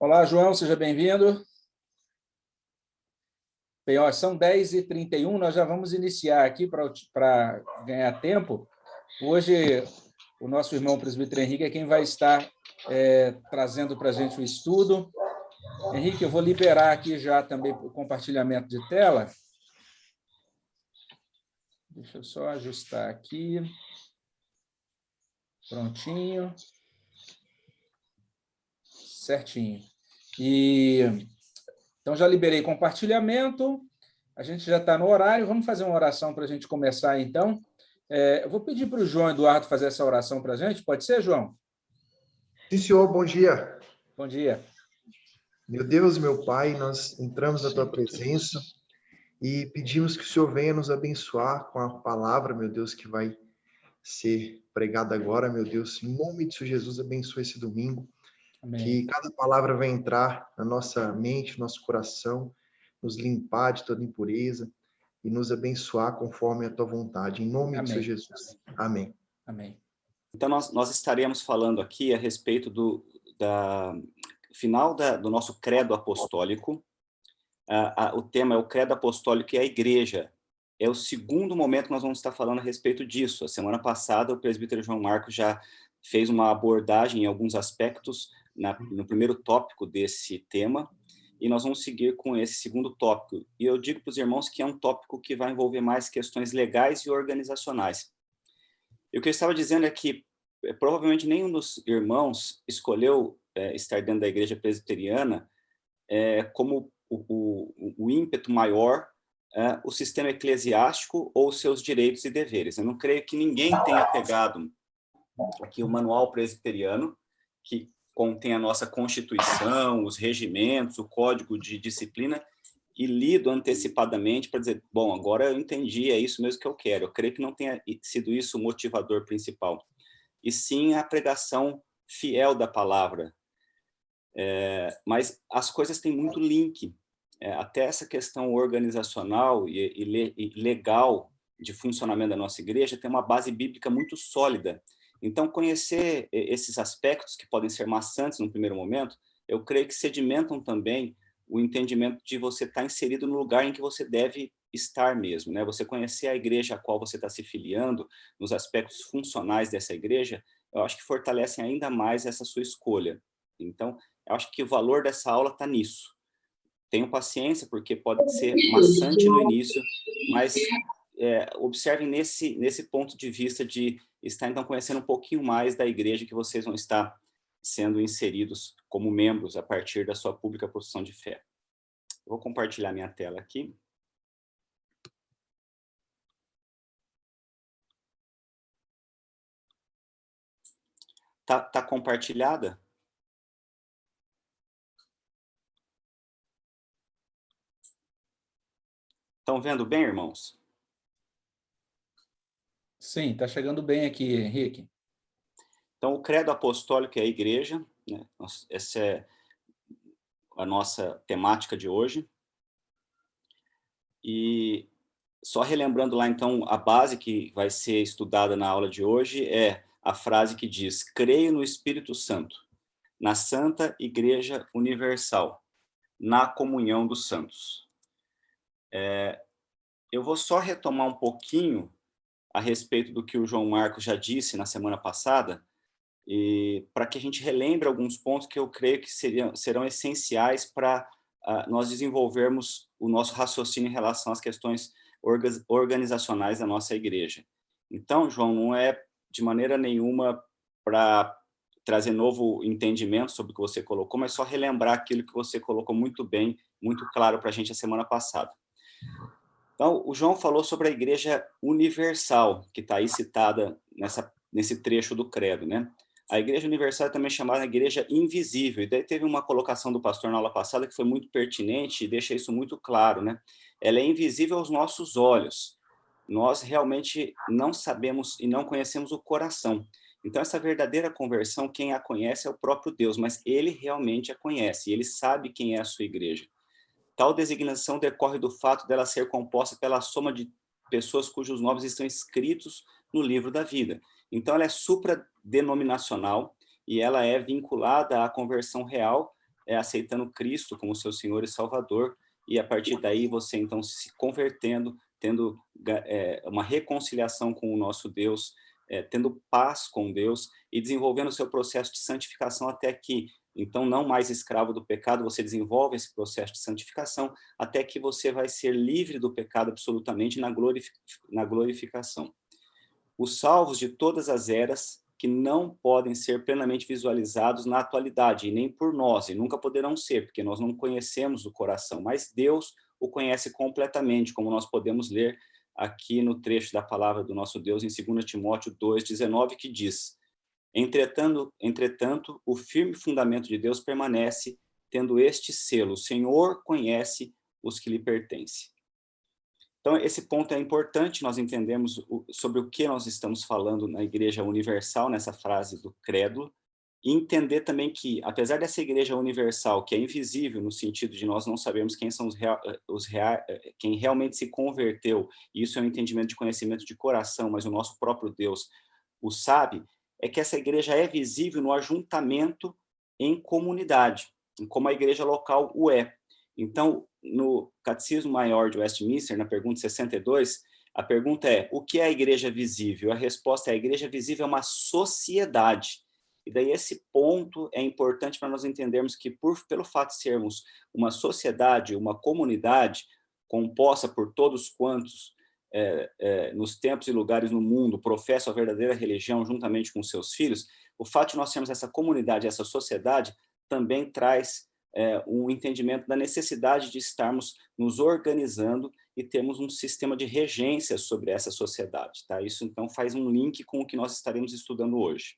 Olá, João, seja bem-vindo. Bem, ó, são 10h31, nós já vamos iniciar aqui para ganhar tempo. Hoje, o nosso irmão presbítero Henrique é quem vai estar trazendo para a gente o estudo. Henrique, eu vou liberar aqui já também o compartilhamento de tela. Deixa eu só ajustar aqui. Prontinho. Certinho. Então, já liberei compartilhamento. A gente já está no horário. Vamos fazer uma oração para a gente começar, então. Eu vou pedir para o João Eduardo fazer essa oração para a gente. Pode ser, João? Sim, senhor. Bom dia. Bom dia. Meu Deus, meu Pai, nós entramos na Tua presença e pedimos que o Senhor venha nos abençoar com a palavra, meu Deus, que vai ser pregada agora, meu Deus. Em nome de Jesus, abençoe esse domingo. Amém. Que cada palavra vai entrar na nossa mente, no nosso coração, nos limpar de toda impureza e nos abençoar conforme a Tua vontade. Em nome de Senhor Jesus. Amém. Amém. Então, nós estaremos falando aqui a respeito do final do nosso credo apostólico. O tema é o credo apostólico e a igreja. É o segundo momento que nós vamos estar falando a respeito disso. A semana passada, o presbítero João Marcos já fez uma abordagem em alguns aspectos no primeiro tópico desse tema, e nós vamos seguir com esse segundo tópico. E eu digo para os irmãos que é um tópico que vai envolver mais questões legais e organizacionais. E o que eu estava dizendo é que provavelmente nenhum dos irmãos escolheu estar dentro da igreja presbiteriana como o ímpeto maior o sistema eclesiástico ou seus direitos e deveres. Eu não creio que ninguém tenha pegado aqui o manual presbiteriano, que contém a nossa Constituição, os regimentos, o código de disciplina, e lido antecipadamente para dizer, bom, agora eu entendi, é isso mesmo que eu quero. Eu creio que não tenha sido isso o motivador principal, e sim a pregação fiel da palavra. Mas as coisas têm muito link. Até essa questão organizacional e legal de funcionamento da nossa igreja tem uma base bíblica muito sólida. Então, conhecer esses aspectos que podem ser maçantes no primeiro momento, eu creio que sedimentam também o entendimento de você estar inserido no lugar em que você deve estar mesmo, né? Você conhecer a igreja a qual você está se filiando, nos aspectos funcionais dessa igreja, eu acho que fortalecem ainda mais essa sua escolha. Então, eu acho que o valor dessa aula está nisso. Tenham paciência, porque pode ser maçante no início, mas observem nesse ponto de vista de estar, então, conhecendo um pouquinho mais da igreja que vocês vão estar sendo inseridos como membros a partir da sua pública profissão de fé. Eu vou compartilhar minha tela aqui. Tá compartilhada? Estão vendo bem, irmãos? Sim, está chegando bem aqui, Henrique. Então, o credo apostólico é a igreja, né? Essa é a nossa temática de hoje. E só relembrando lá, então, a base que vai ser estudada na aula de hoje é a frase que diz: creio no Espírito Santo, na Santa Igreja Universal, na comunhão dos santos. Eu vou só retomar um pouquinho a respeito do que o João Marcos já disse na semana passada, e para que a gente relembre alguns pontos que eu creio que serão essenciais para nós desenvolvermos o nosso raciocínio em relação às questões organizacionais da nossa igreja. Então, João, não é de maneira nenhuma para trazer novo entendimento sobre o que você colocou, mas só relembrar aquilo que você colocou muito bem, muito claro para a gente a semana passada. Então, o João falou sobre a igreja universal, que está aí citada nesse trecho do credo, né? A igreja universal é também chamada igreja invisível, e daí teve uma colocação do pastor na aula passada que foi muito pertinente e deixa isso muito claro, né? Ela é invisível aos nossos olhos. Nós realmente não sabemos e não conhecemos o coração. Então, essa verdadeira conversão, quem a conhece é o próprio Deus, mas ele realmente a conhece, ele sabe quem é a sua igreja. Tal designação decorre do fato dela ser composta pela soma de pessoas cujos nomes estão escritos no livro da vida. Então, ela é supradenominacional e ela é vinculada à conversão real aceitando Cristo como seu Senhor e Salvador, e a partir daí você então se convertendo, tendo uma reconciliação com o nosso Deus, tendo paz com Deus e desenvolvendo o seu processo de santificação até que, então, não mais escravo do pecado, você desenvolve esse processo de santificação até que você vai ser livre do pecado absolutamente na glorificação. Os salvos de todas as eras que não podem ser plenamente visualizados na atualidade, e nem por nós, e nunca poderão ser, porque nós não conhecemos o coração, mas Deus o conhece completamente, como nós podemos ler aqui no trecho da palavra do nosso Deus, em 2 Timóteo 2,19, que diz: Entretanto, o firme fundamento de Deus permanece, tendo este selo: o Senhor conhece os que lhe pertencem. Então, esse ponto é importante, nós entendemos sobre o que nós estamos falando na Igreja Universal, nessa frase do credo, e entender também que, apesar dessa Igreja Universal, que é invisível no sentido de nós não sabemos quem são quem realmente se converteu, e isso é um entendimento de conhecimento de coração, mas o nosso próprio Deus o sabe, é que essa igreja é visível no ajuntamento em comunidade, como a igreja local o é. Então, no Catecismo Maior de Westminster, na pergunta 62, a pergunta é: o que é a igreja visível? A resposta é: a igreja visível é uma sociedade. E daí esse ponto é importante para nós entendermos que, pelo fato de sermos uma sociedade, uma comunidade composta por todos quantos, nos tempos e lugares no mundo, professam a verdadeira religião juntamente com seus filhos, o fato de nós termos essa comunidade, essa sociedade, também traz um entendimento da necessidade de estarmos nos organizando e termos um sistema de regência sobre essa sociedade. Tá? Isso, então, faz um link com o que nós estaremos estudando hoje.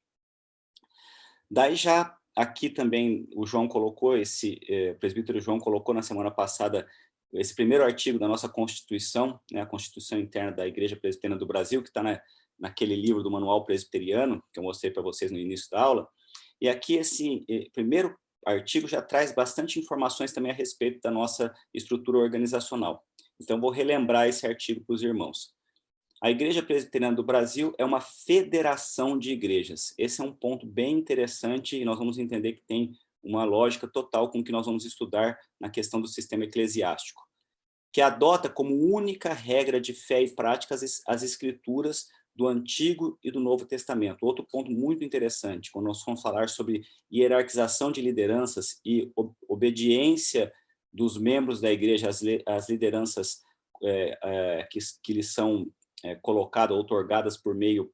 Daí já aqui também o João colocou, o presbítero João colocou na semana passada esse primeiro artigo da nossa Constituição, né, a Constituição Interna da Igreja Presbiteriana do Brasil, que está naquele livro do Manual Presbiteriano, que eu mostrei para vocês no início da aula. E aqui esse primeiro artigo já traz bastante informações também a respeito da nossa estrutura organizacional. Então, vou relembrar esse artigo para os irmãos. A Igreja Presbiteriana do Brasil é uma federação de igrejas. Esse é um ponto bem interessante e nós vamos entender que tem uma lógica total com o que nós vamos estudar na questão do sistema eclesiástico, que adota como única regra de fé e prática as escrituras do Antigo e do Novo Testamento. Outro ponto muito interessante, quando nós vamos falar sobre hierarquização de lideranças e obediência dos membros da igreja às lideranças que lhes são colocadas, outorgadas por meio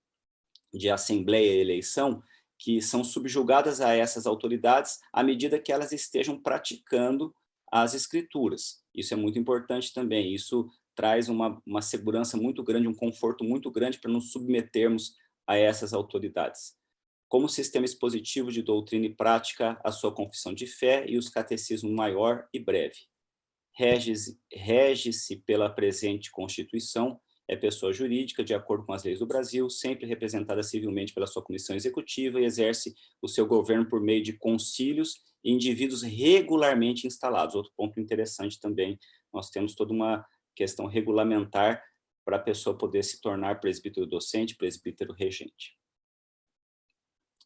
de assembleia e eleição, que são subjugadas a essas autoridades à medida que elas estejam praticando as escrituras. Isso é muito importante também. Isso traz uma segurança muito grande, um conforto muito grande para nos submetermos a essas autoridades. Como sistema expositivo de doutrina e prática, a sua confissão de fé e os catecismo maior e breve. Rege-se pela presente Constituição, é pessoa jurídica, de acordo com as leis do Brasil, sempre representada civilmente pela sua comissão executiva e exerce o seu governo por meio de concílios e indivíduos regularmente instalados. Outro ponto interessante também, nós temos toda uma questão regulamentar para a pessoa poder se tornar presbítero docente, presbítero regente.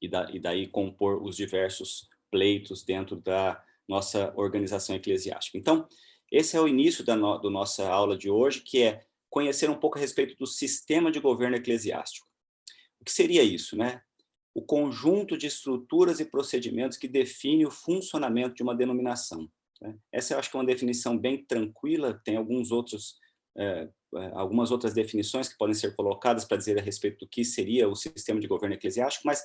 E daí compor os diversos pleitos dentro da nossa organização eclesiástica. Então, esse é o início da nossa aula de hoje, que é conhecer um pouco a respeito do sistema de governo eclesiástico. O que seria isso, né? O conjunto de estruturas e procedimentos que define o funcionamento de uma denominação. Né? Essa eu acho que é uma definição bem tranquila, tem algumas outras definições que podem ser colocadas para dizer a respeito do que seria o sistema de governo eclesiástico, mas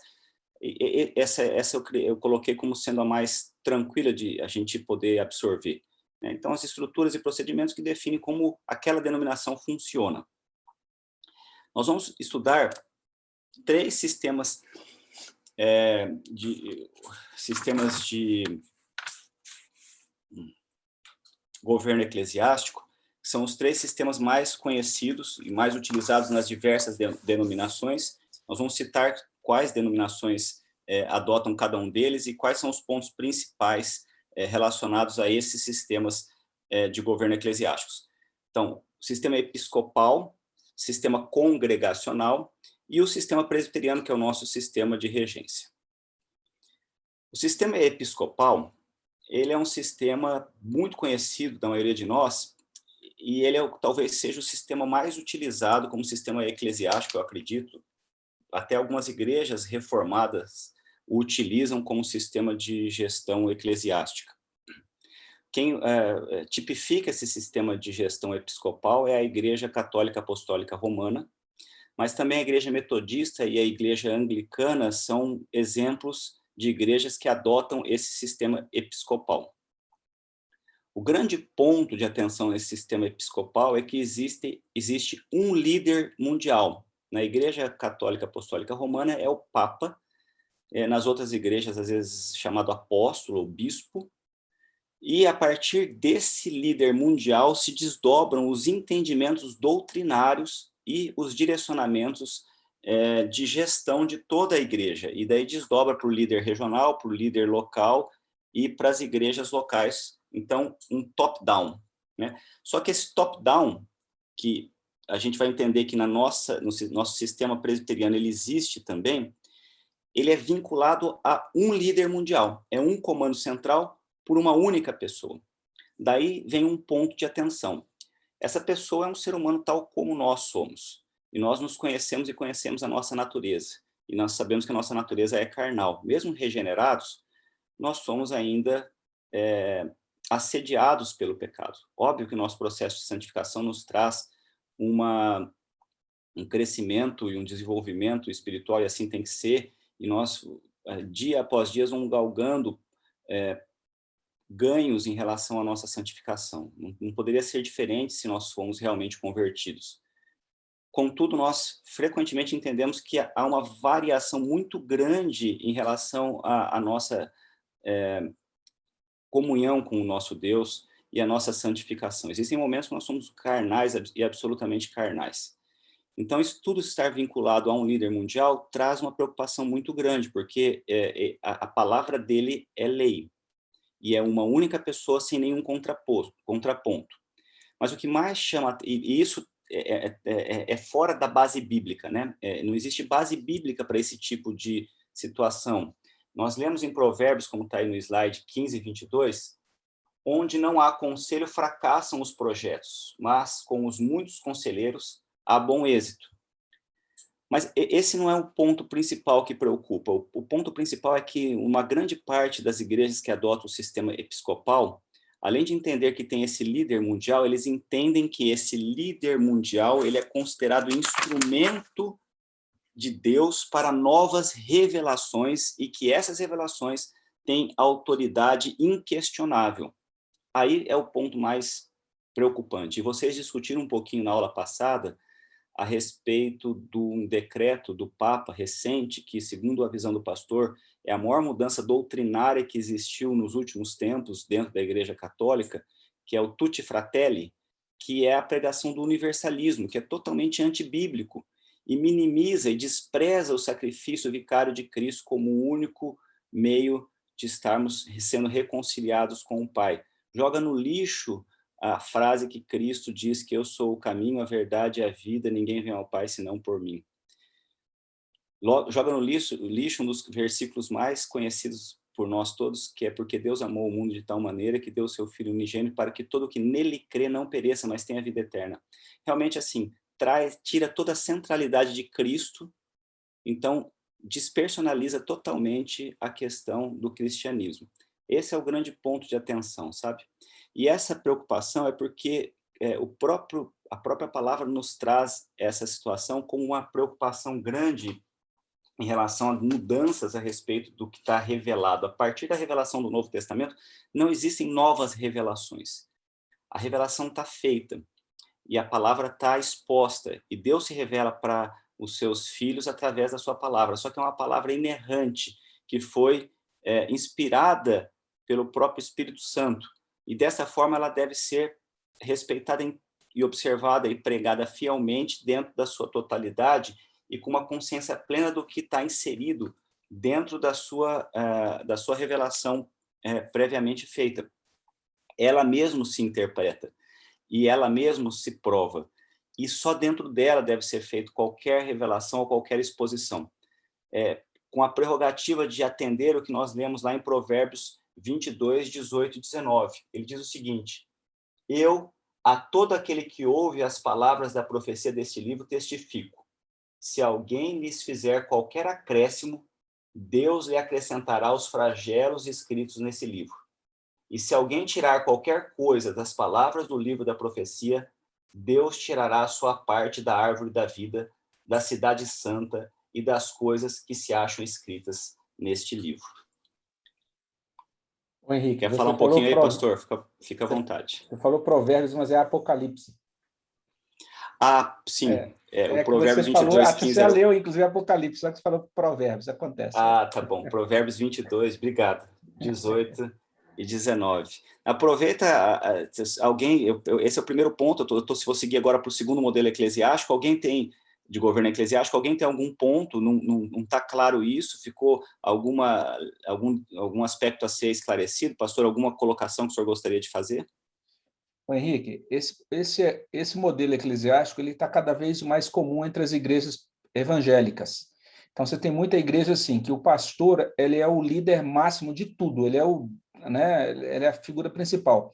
essa eu coloquei como sendo a mais tranquila de a gente poder absorver. Então, as estruturas e procedimentos que definem como aquela denominação funciona. Nós vamos estudar 3 sistemas de governo eclesiástico, que são os 3 sistemas mais conhecidos e mais utilizados nas diversas denominações. Nós vamos citar quais denominações adotam cada um deles e quais são os pontos principais relacionados a esses sistemas de governo eclesiásticos. Então, o sistema episcopal, sistema congregacional e o sistema presbiteriano, que é o nosso sistema de regência. O sistema episcopal ele é um sistema muito conhecido da maioria de nós, e ele talvez seja o sistema mais utilizado como sistema eclesiástico, eu acredito. Até algumas igrejas reformadas o utilizam como sistema de gestão eclesiástica. Quem tipifica esse sistema de gestão episcopal é a Igreja Católica Apostólica Romana, mas também a Igreja Metodista e a Igreja Anglicana são exemplos de igrejas que adotam esse sistema episcopal. O grande ponto de atenção nesse sistema episcopal é que existe um líder mundial. Na Igreja Católica Apostólica Romana é o Papa, nas outras igrejas, às vezes, chamado apóstolo ou bispo, e a partir desse líder mundial se desdobram os entendimentos doutrinários e os direcionamentos de gestão de toda a igreja, e daí desdobra para o líder regional, para o líder local e para as igrejas locais. Então, um top-down, né? Só que esse top-down, que a gente vai entender que no nosso sistema presbiteriano ele existe também, ele é vinculado a um líder mundial, é um comando central por uma única pessoa. Daí vem um ponto de atenção. Essa pessoa é um ser humano tal como nós somos, e nós nos conhecemos e conhecemos a nossa natureza, e nós sabemos que a nossa natureza é carnal. Mesmo regenerados, nós somos ainda assediados pelo pecado. Óbvio que o nosso processo de santificação nos traz um crescimento e um desenvolvimento espiritual, e assim tem que ser, e nós, dia após dia, vamos galgando ganhos em relação à nossa santificação. Não poderia ser diferente se nós formos realmente convertidos. Contudo, nós frequentemente entendemos que há uma variação muito grande em relação à nossa comunhão com o nosso Deus e a nossa santificação. Existem momentos que nós somos carnais e absolutamente carnais. Então, isso tudo estar vinculado a um líder mundial traz uma preocupação muito grande, porque a palavra dele é lei, e é uma única pessoa sem nenhum contraponto. Mas o que mais chama, e isso é fora da base bíblica, né? Não existe base bíblica para esse tipo de situação. Nós lemos em Provérbios, como está aí no slide 15 e 22, onde não há conselho fracassam os projetos, mas com os muitos conselheiros há bom êxito. Mas esse não é o ponto principal que preocupa. O ponto principal é que uma grande parte das igrejas que adotam o sistema episcopal, além de entender que tem esse líder mundial, eles entendem que esse líder mundial ele é considerado instrumento de Deus para novas revelações e que essas revelações têm autoridade inquestionável. Aí é o ponto mais preocupante. E vocês discutiram um pouquinho na aula passada a respeito de um decreto do Papa recente, que, segundo a visão do pastor, é a maior mudança doutrinária que existiu nos últimos tempos dentro da Igreja Católica, que é o Tutti Fratelli, que é a pregação do universalismo, que é totalmente antibíblico e minimiza e despreza o sacrifício vicário de Cristo como o único meio de estarmos sendo reconciliados com o Pai. Joga no lixo a frase que Cristo diz que eu sou o caminho, a verdade e a vida, ninguém vem ao Pai senão por mim. Joga no lixo um dos versículos mais conhecidos por nós todos, que é porque Deus amou o mundo de tal maneira que deu o seu Filho unigênito para que todo que nele crê não pereça, mas tenha vida eterna. Realmente, assim, tira toda a centralidade de Cristo, então despersonaliza totalmente a questão do cristianismo. Esse é o grande ponto de atenção, sabe? E essa preocupação é porque a própria palavra nos traz essa situação como uma preocupação grande em relação a mudanças a respeito do que está revelado. A partir da revelação do Novo Testamento, não existem novas revelações. A revelação está feita e a palavra está exposta. E Deus se revela para os seus filhos através da sua palavra. Só que é uma palavra inerrante, que foi inspirada pelo próprio Espírito Santo. E dessa forma ela deve ser respeitada e observada e pregada fielmente dentro da sua totalidade e com uma consciência plena do que está inserido dentro da sua revelação previamente feita. Ela mesma se interpreta e ela mesma se prova. E só dentro dela deve ser feito qualquer revelação ou qualquer exposição. Com a prerrogativa de atender o que nós lemos lá em Provérbios 22, 18 e 19. Ele diz o seguinte: eu, a todo aquele que ouve as palavras da profecia deste livro, testifico. Se alguém lhes fizer qualquer acréscimo, Deus lhe acrescentará os flagelos escritos nesse livro. E se alguém tirar qualquer coisa das palavras do livro da profecia, Deus tirará a sua parte da árvore da vida, da cidade santa e das coisas que se acham escritas neste livro. Ô, Henrique, Quer você falar um falou pouquinho aí, pastor? Fica à vontade. Você falou Provérbios, mas é Apocalipse. Ah, sim. O Que você Provérbios falou, 22, que 15 você já era... leu, inclusive, Apocalipse, só que você falou Provérbios, acontece. Ah, tá bom. Provérbios 22, obrigado. 18 e 19. Aproveita, alguém, esse é o primeiro ponto, se vou seguir agora para o segundo modelo eclesiástico, alguém tem, de governo eclesiástico, alguém tem algum ponto, não está claro isso, ficou algum aspecto a ser esclarecido? Pastor, alguma colocação que o senhor gostaria de fazer? Ô, Henrique, esse modelo eclesiástico ele está cada vez mais comum entre as igrejas evangélicas. Então, você tem muita igreja assim, que o pastor ele é o líder máximo de tudo, ele é a figura principal.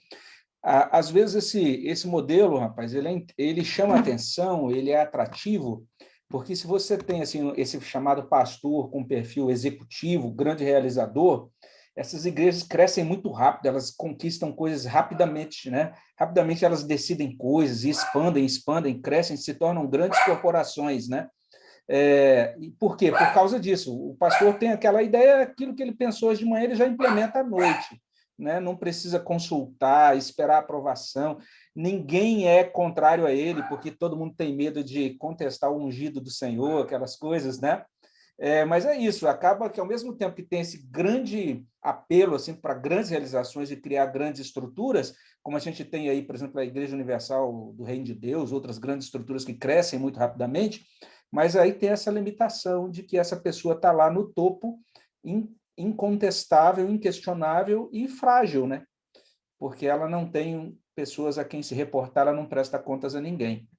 Às vezes, esse modelo, rapaz, ele chama atenção, ele é atrativo, porque se você tem assim, esse chamado pastor com perfil executivo, grande realizador, essas igrejas crescem muito rápido, elas conquistam coisas rapidamente, né? Rapidamente elas decidem coisas, expandem, crescem, se tornam grandes corporações, né? E por quê? Por causa disso. O pastor tem aquela ideia, aquilo que ele pensou hoje de manhã, ele já implementa à noite, né? Não precisa consultar, esperar aprovação. Ninguém é contrário a ele, porque todo mundo tem medo de contestar o ungido do Senhor, aquelas coisas, né? Mas é isso, acaba que ao mesmo tempo que tem esse grande apelo assim, para grandes realizações e criar grandes estruturas, como a gente tem aí, por exemplo, a Igreja Universal do Reino de Deus, outras grandes estruturas que crescem muito rapidamente, mas aí tem essa limitação de que essa pessoa está lá no topo, incontestável, inquestionável e frágil, né? Porque ela não tem pessoas a quem se reportar, ela não presta contas a ninguém.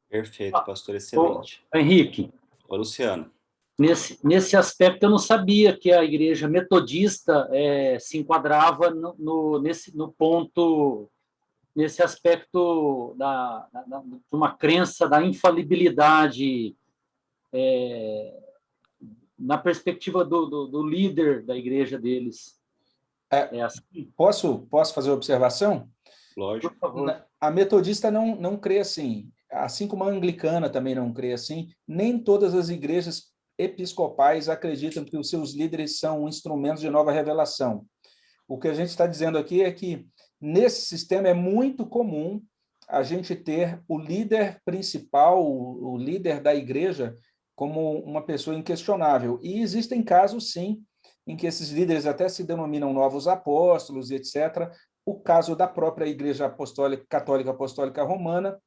Perfeito, pastor, excelente. Henrique. Ô, Luciano. Nesse aspecto, eu não sabia que a igreja metodista se enquadrava nesse aspecto de uma crença da infalibilidade na perspectiva do líder da igreja deles. Assim? Posso fazer observação? Lógico. Por favor. A metodista não crê assim como a anglicana também não crê assim, nem todas as igrejas episcopais acreditam que os seus líderes são instrumentos de nova revelação. O que a gente está dizendo aqui é que, nesse sistema, é muito comum a gente ter o líder principal, o líder da igreja, como uma pessoa inquestionável. E existem casos, sim, em que esses líderes até se denominam novos apóstolos, etc. O caso da própria Igreja Católica Apostólica Romana,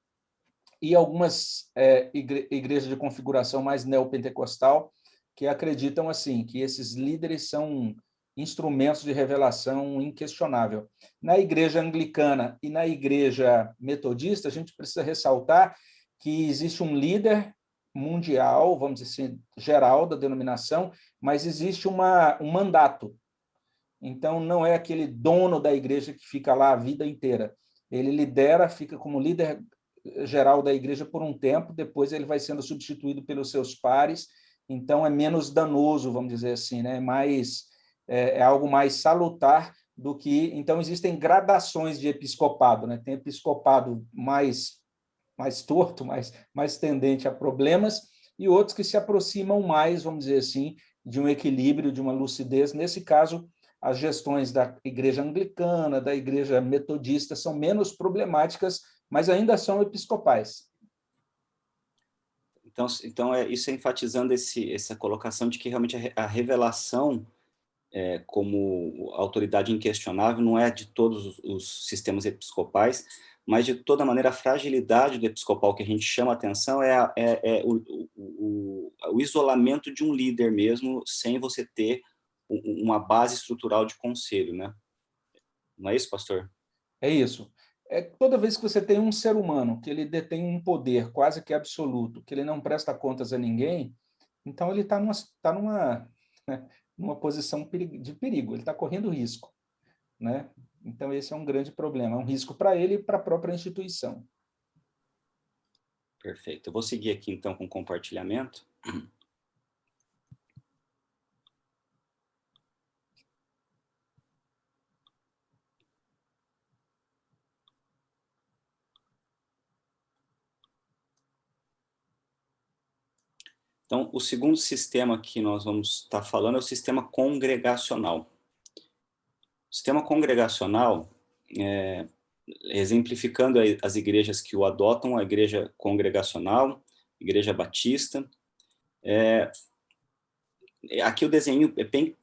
e algumas igrejas de configuração mais neopentecostal que acreditam assim que esses líderes são instrumentos de revelação inquestionável. Na igreja anglicana e na igreja metodista, a gente precisa ressaltar que existe um líder mundial, vamos dizer assim, geral da denominação, mas existe um mandato. Então, não é aquele dono da igreja que fica lá a vida inteira. Ele lidera, fica como líder geral da igreja por um tempo, depois ele vai sendo substituído pelos seus pares, então é menos danoso, vamos dizer assim, né? É algo mais salutar do que... Então, existem gradações de episcopado, né? Tem episcopado mais torto, mais tendente a problemas, e outros que se aproximam mais, vamos dizer assim, de um equilíbrio, de uma lucidez. Nesse caso, as gestões da igreja anglicana, da igreja metodista, são menos problemáticas, mas ainda são episcopais. Então isso é enfatizando essa colocação de que realmente a revelação, como autoridade inquestionável, não é de todos os sistemas episcopais, mas de toda maneira a fragilidade do episcopal que a gente chama a atenção é o isolamento de um líder mesmo, sem você ter uma base estrutural de conselho, né? Não é isso, pastor? É isso. Toda vez que você tem um ser humano que ele detém um poder quase que absoluto, que ele não presta contas a ninguém, então ele está numa posição de perigo, ele está correndo risco, né? Então, esse é um grande problema, é um risco para ele e para a própria instituição. Perfeito. Eu vou seguir aqui, então, com o compartilhamento. Então, o segundo sistema que nós vamos estar falando é o sistema congregacional. O sistema congregacional, exemplificando as igrejas que o adotam, a igreja congregacional, igreja batista. Aqui o desenho é bem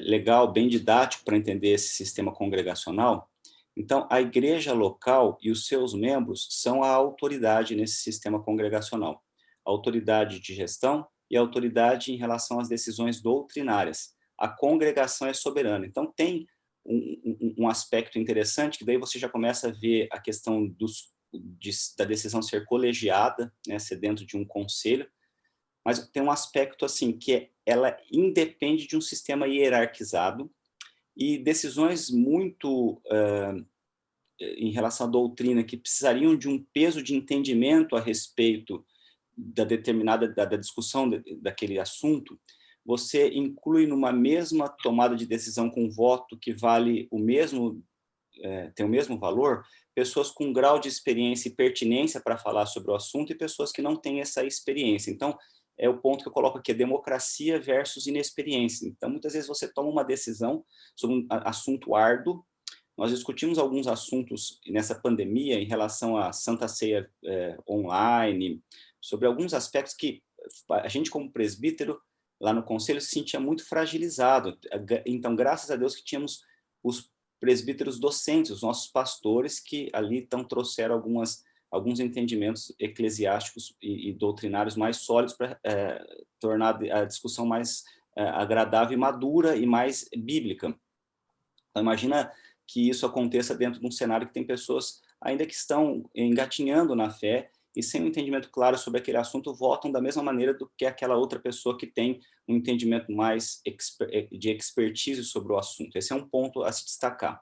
legal, bem didático para entender esse sistema congregacional. Então, a igreja local e os seus membros são a autoridade nesse sistema congregacional. A autoridade de gestão e a autoridade em relação às decisões doutrinárias. A congregação é soberana. Então, tem um aspecto interessante, que daí você já começa a ver a questão da decisão ser colegiada, né, ser dentro de um conselho, mas tem um aspecto assim, que ela independe de um sistema hierarquizado, e decisões muito em relação à doutrina, que precisariam de um peso de entendimento a respeito da discussão daquele assunto, você inclui numa mesma tomada de decisão com voto que vale o mesmo, tem o mesmo valor, pessoas com grau de experiência e pertinência para falar sobre o assunto e pessoas que não têm essa experiência. Então, é o ponto que eu coloco aqui, democracia versus inexperiência. Então, muitas vezes você toma uma decisão sobre um assunto árduo. Nós discutimos alguns assuntos nessa pandemia em relação à Santa Ceia online, sobre alguns aspectos que a gente, como presbítero, lá no conselho, se sentia muito fragilizado. Então, graças a Deus que tínhamos os presbíteros docentes, os nossos pastores, que ali então trouxeram alguns entendimentos eclesiásticos e doutrinários mais sólidos para tornar a discussão mais agradável e madura e mais bíblica. Então, imagina que isso aconteça dentro de um cenário que tem pessoas ainda que estão engatinhando na fé e sem um entendimento claro sobre aquele assunto, votam da mesma maneira do que aquela outra pessoa que tem um entendimento mais de expertise sobre o assunto. Esse é um ponto a se destacar.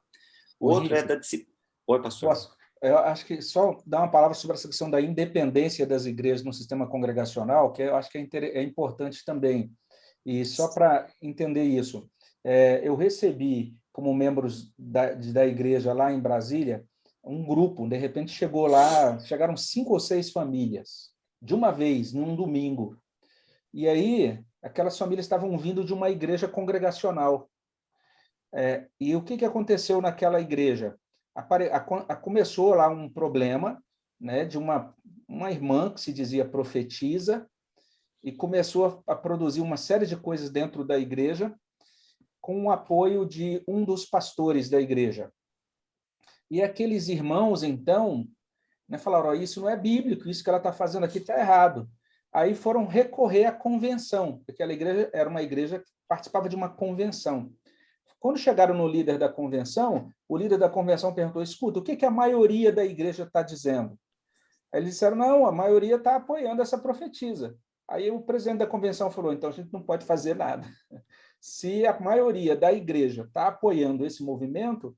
O outro é da disciplina. Oi, pastor. Posso? Eu acho que só dar uma palavra sobre essa questão da independência das igrejas no sistema congregacional, que eu acho que é importante também. E só para entender isso, eu recebi, como membros da igreja lá em Brasília, um grupo, de repente chegaram 5 ou 6 famílias, de uma vez, num domingo. E aí, aquelas famílias estavam vindo de uma igreja congregacional. E o que aconteceu naquela igreja? Começou lá um problema, né, de uma irmã que se dizia profetisa, e começou a produzir uma série de coisas dentro da igreja, com o apoio de um dos pastores da igreja. E aqueles irmãos, então, né, falaram, isso não é bíblico, isso que ela está fazendo aqui está errado. Aí foram recorrer à convenção, porque aquela igreja era uma igreja que participava de uma convenção. Quando chegaram no líder da convenção, o líder da convenção perguntou, escuta, o que a maioria da igreja está dizendo? Aí eles disseram, não, a maioria está apoiando essa profetisa. Aí o presidente da convenção falou, então a gente não pode fazer nada. Se a maioria da igreja está apoiando esse movimento,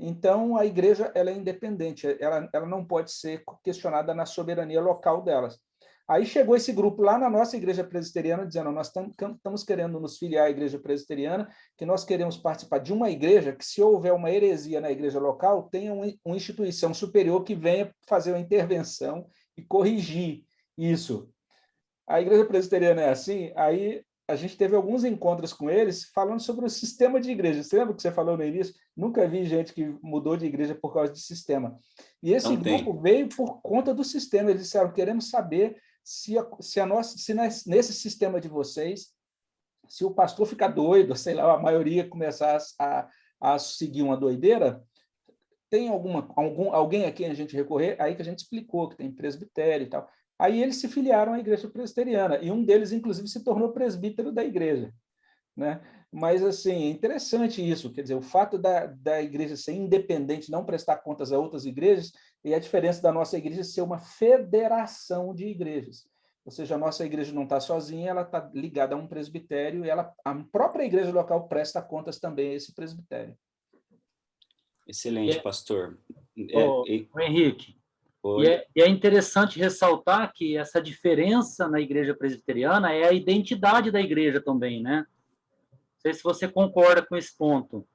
então a igreja ela é independente, ela não pode ser questionada na soberania local delas. Aí chegou esse grupo lá na nossa igreja presbiteriana, dizendo, nós estamos querendo nos filiar à igreja presbiteriana, que nós queremos participar de uma igreja que, se houver uma heresia na igreja local, tenha uma instituição superior que venha fazer uma intervenção e corrigir isso. A igreja presbiteriana é assim, aí a gente teve alguns encontros com eles falando sobre o sistema de igreja. Você lembra que você falou no início? Nunca vi gente que mudou de igreja por causa de sistema. E esse grupo veio por conta do sistema. Eles disseram, queremos saber se nesse sistema de vocês, se o pastor ficar doido, sei lá, a maioria começar a seguir uma doideira, tem alguém a quem a gente recorrer? Aí que a gente explicou que tem presbitério e tal. Aí eles se filiaram à igreja presbiteriana, e um deles, inclusive, se tornou presbítero da igreja, né? Mas, assim, é interessante isso, quer dizer, o fato da igreja ser independente, não prestar contas a outras igrejas, e a diferença da nossa igreja ser uma federação de igrejas. ou seja, a nossa igreja não está sozinha, ela está ligada a um presbitério e a própria igreja local presta contas também a esse presbitério. Excelente, pastor. O Henrique, Oi. e é interessante ressaltar que essa diferença na igreja presbiteriana é a identidade da igreja também, né? Não sei se você concorda com esse ponto.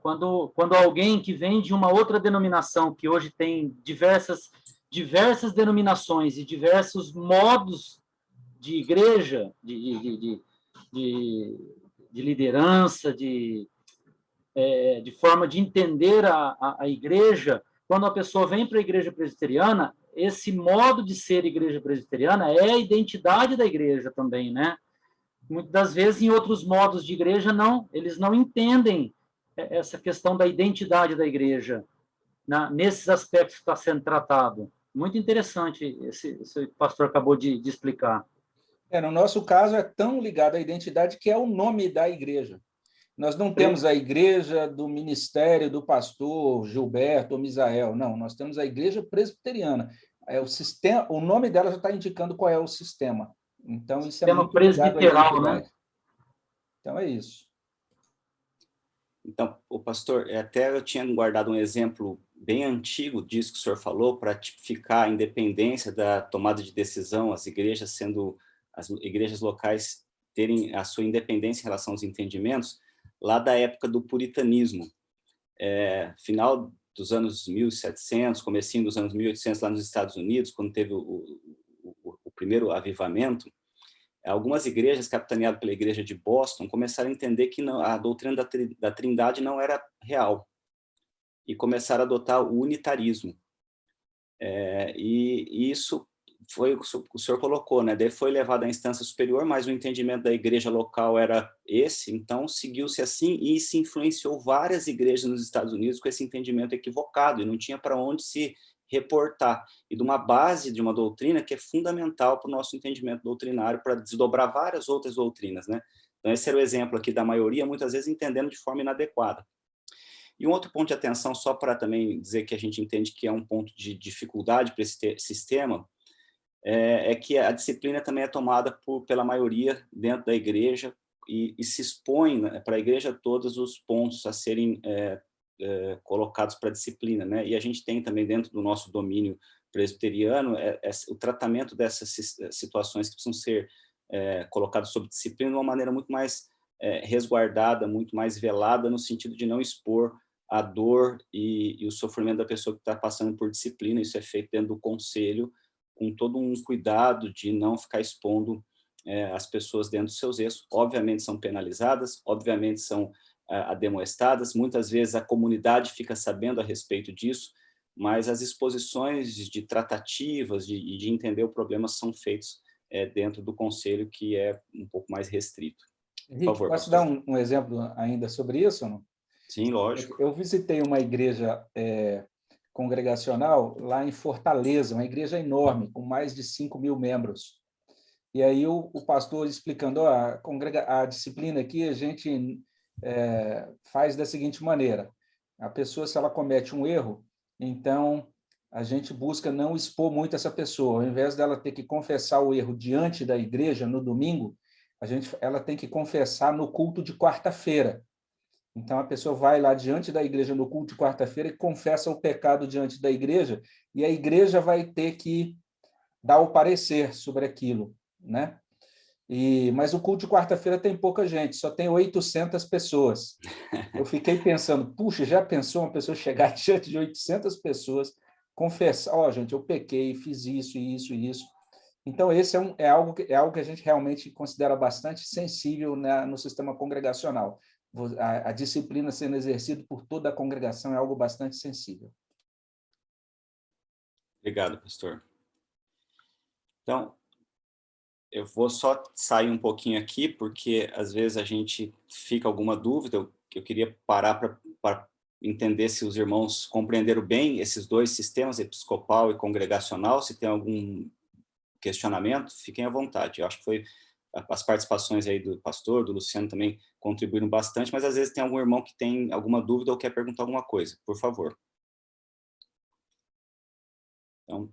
Quando alguém que vem de uma outra denominação, que hoje tem diversas denominações e diversos modos de igreja, de liderança, de forma de entender a igreja, quando a pessoa vem para a igreja presbiteriana, esse modo de ser igreja presbiteriana é a identidade da igreja também, né? Muitas das vezes, em outros modos de igreja, eles não entendem essa questão da identidade da igreja, nesses aspectos que está sendo tratado. Muito interessante esse pastor acabou de explicar. No nosso caso, é tão ligado à identidade que é o nome da igreja. Nós não temos a igreja do ministério do pastor Gilberto ou Misael, não, nós temos a igreja presbiteriana. O nome dela já está indicando qual é o sistema. Então, isso sistema é muito ligado à identidade. Né? Então, é isso. Então, o pastor, até eu tinha guardado um exemplo bem antigo disso que o senhor falou, para tipificar a independência da tomada de decisão, as igrejas locais terem a sua independência em relação aos entendimentos, lá da época do puritanismo, final dos anos 1700, comecinho dos anos 1800, lá nos Estados Unidos, quando teve o primeiro avivamento, algumas igrejas, capitaneadas pela igreja de Boston, começaram a entender que a doutrina da Trindade não era real e começaram a adotar o unitarismo. E isso foi o que o senhor colocou, né? Daí foi levado à instância superior, mas o entendimento da igreja local era esse, então seguiu-se assim e se influenciou várias igrejas nos Estados Unidos com esse entendimento equivocado e não tinha para onde se reportar, e de uma base de uma doutrina que é fundamental para o nosso entendimento doutrinário, para desdobrar várias outras doutrinas, né? Então, esse era o exemplo aqui da maioria, muitas vezes entendendo de forma inadequada. E um outro ponto de atenção, só para também dizer que a gente entende que é um ponto de dificuldade para esse sistema, é que a disciplina também é tomada pela maioria dentro da igreja e se expõe, né, para a igreja todos os pontos a serem colocados para a disciplina, né? E a gente tem também dentro do nosso domínio presbiteriano o tratamento dessas situações que precisam ser colocadas sob disciplina de uma maneira muito mais resguardada, muito mais velada, no sentido de não expor a dor e o sofrimento da pessoa que está passando por disciplina. Isso é feito dentro do conselho, com todo um cuidado de não ficar expondo as pessoas dentro dos seus erros. Obviamente são penalizadas, obviamente são ademoestadas, muitas vezes a comunidade fica sabendo a respeito disso, mas as exposições de tratativas e de entender o problema são feitos dentro do conselho, que é um pouco mais restrito. Henrique, por favor, posso dar um exemplo ainda sobre isso? Não? Sim, lógico. Eu visitei uma igreja congregacional lá em Fortaleza, uma igreja enorme, com mais de 5.000 membros. E aí o pastor explicando, a disciplina aqui a gente faz da seguinte maneira: a pessoa, se ela comete um erro, então a gente busca não expor muito essa pessoa. Ao invés dela ter que confessar o erro diante da igreja no domingo, ela tem que confessar no culto de quarta-feira. Então, a pessoa vai lá diante da igreja no culto de quarta-feira e confessa o pecado diante da igreja, e a igreja vai ter que dar o parecer sobre aquilo, né? Mas o culto de quarta-feira tem pouca gente, só tem 800 pessoas. Eu fiquei pensando, puxa, já pensou uma pessoa chegar diante de 800 pessoas, confessar, gente, eu pequei, fiz isso, isso e isso. Então, esse é algo que a gente realmente considera bastante sensível no sistema congregacional. A disciplina sendo exercida por toda a congregação é algo bastante sensível. Obrigado, pastor. Então, eu vou só sair um pouquinho aqui, porque às vezes a gente fica alguma dúvida. Eu queria parar para entender se os irmãos compreenderam bem esses dois sistemas, episcopal e congregacional. Se tem algum questionamento, fiquem à vontade. Eu acho que as participações aí do pastor, do Luciano também contribuíram bastante, mas às vezes tem algum irmão que tem alguma dúvida ou quer perguntar alguma coisa. Por favor. Então,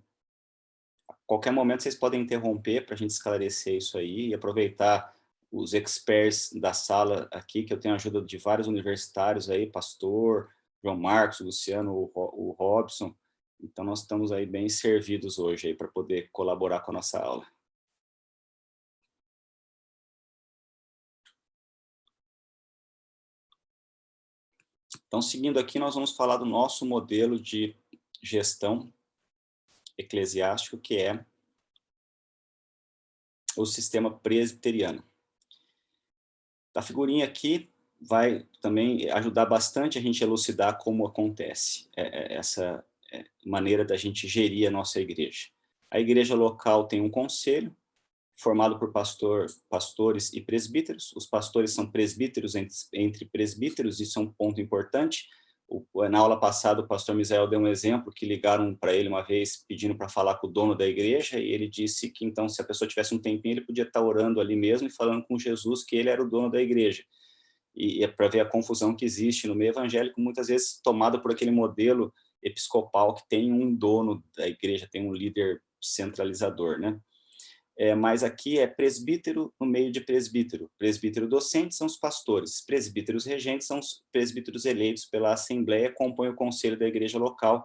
Qualquer momento vocês podem interromper para a gente esclarecer isso aí e aproveitar os experts da sala aqui, que eu tenho a ajuda de vários universitários aí, pastor, João Marcos, Luciano, o Robson. Então, nós estamos aí bem servidos hoje aí para poder colaborar com a nossa aula. Então, seguindo aqui, nós vamos falar do nosso modelo de gestão eclesiástico, que é o sistema presbiteriano. A figurinha aqui vai também ajudar bastante a gente a elucidar como acontece essa maneira da gente gerir a nossa igreja. A igreja local tem um conselho, formado por pastores e presbíteros. Os pastores são presbíteros entre presbíteros, isso é um ponto importante. Na aula passada, o pastor Misael deu um exemplo que ligaram para ele uma vez pedindo para falar com o dono da igreja, e ele disse que, então, se a pessoa tivesse um tempinho, ele podia estar orando ali mesmo e falando com Jesus que ele era o dono da igreja. E é para ver a confusão que existe no meio evangélico, muitas vezes tomada por aquele modelo episcopal que tem um dono da igreja, tem um líder centralizador, né? Mas aqui é presbítero no meio de presbítero. Presbítero docente são os pastores. Presbíteros regentes são os presbíteros eleitos pela Assembleia, compõem o conselho da igreja local,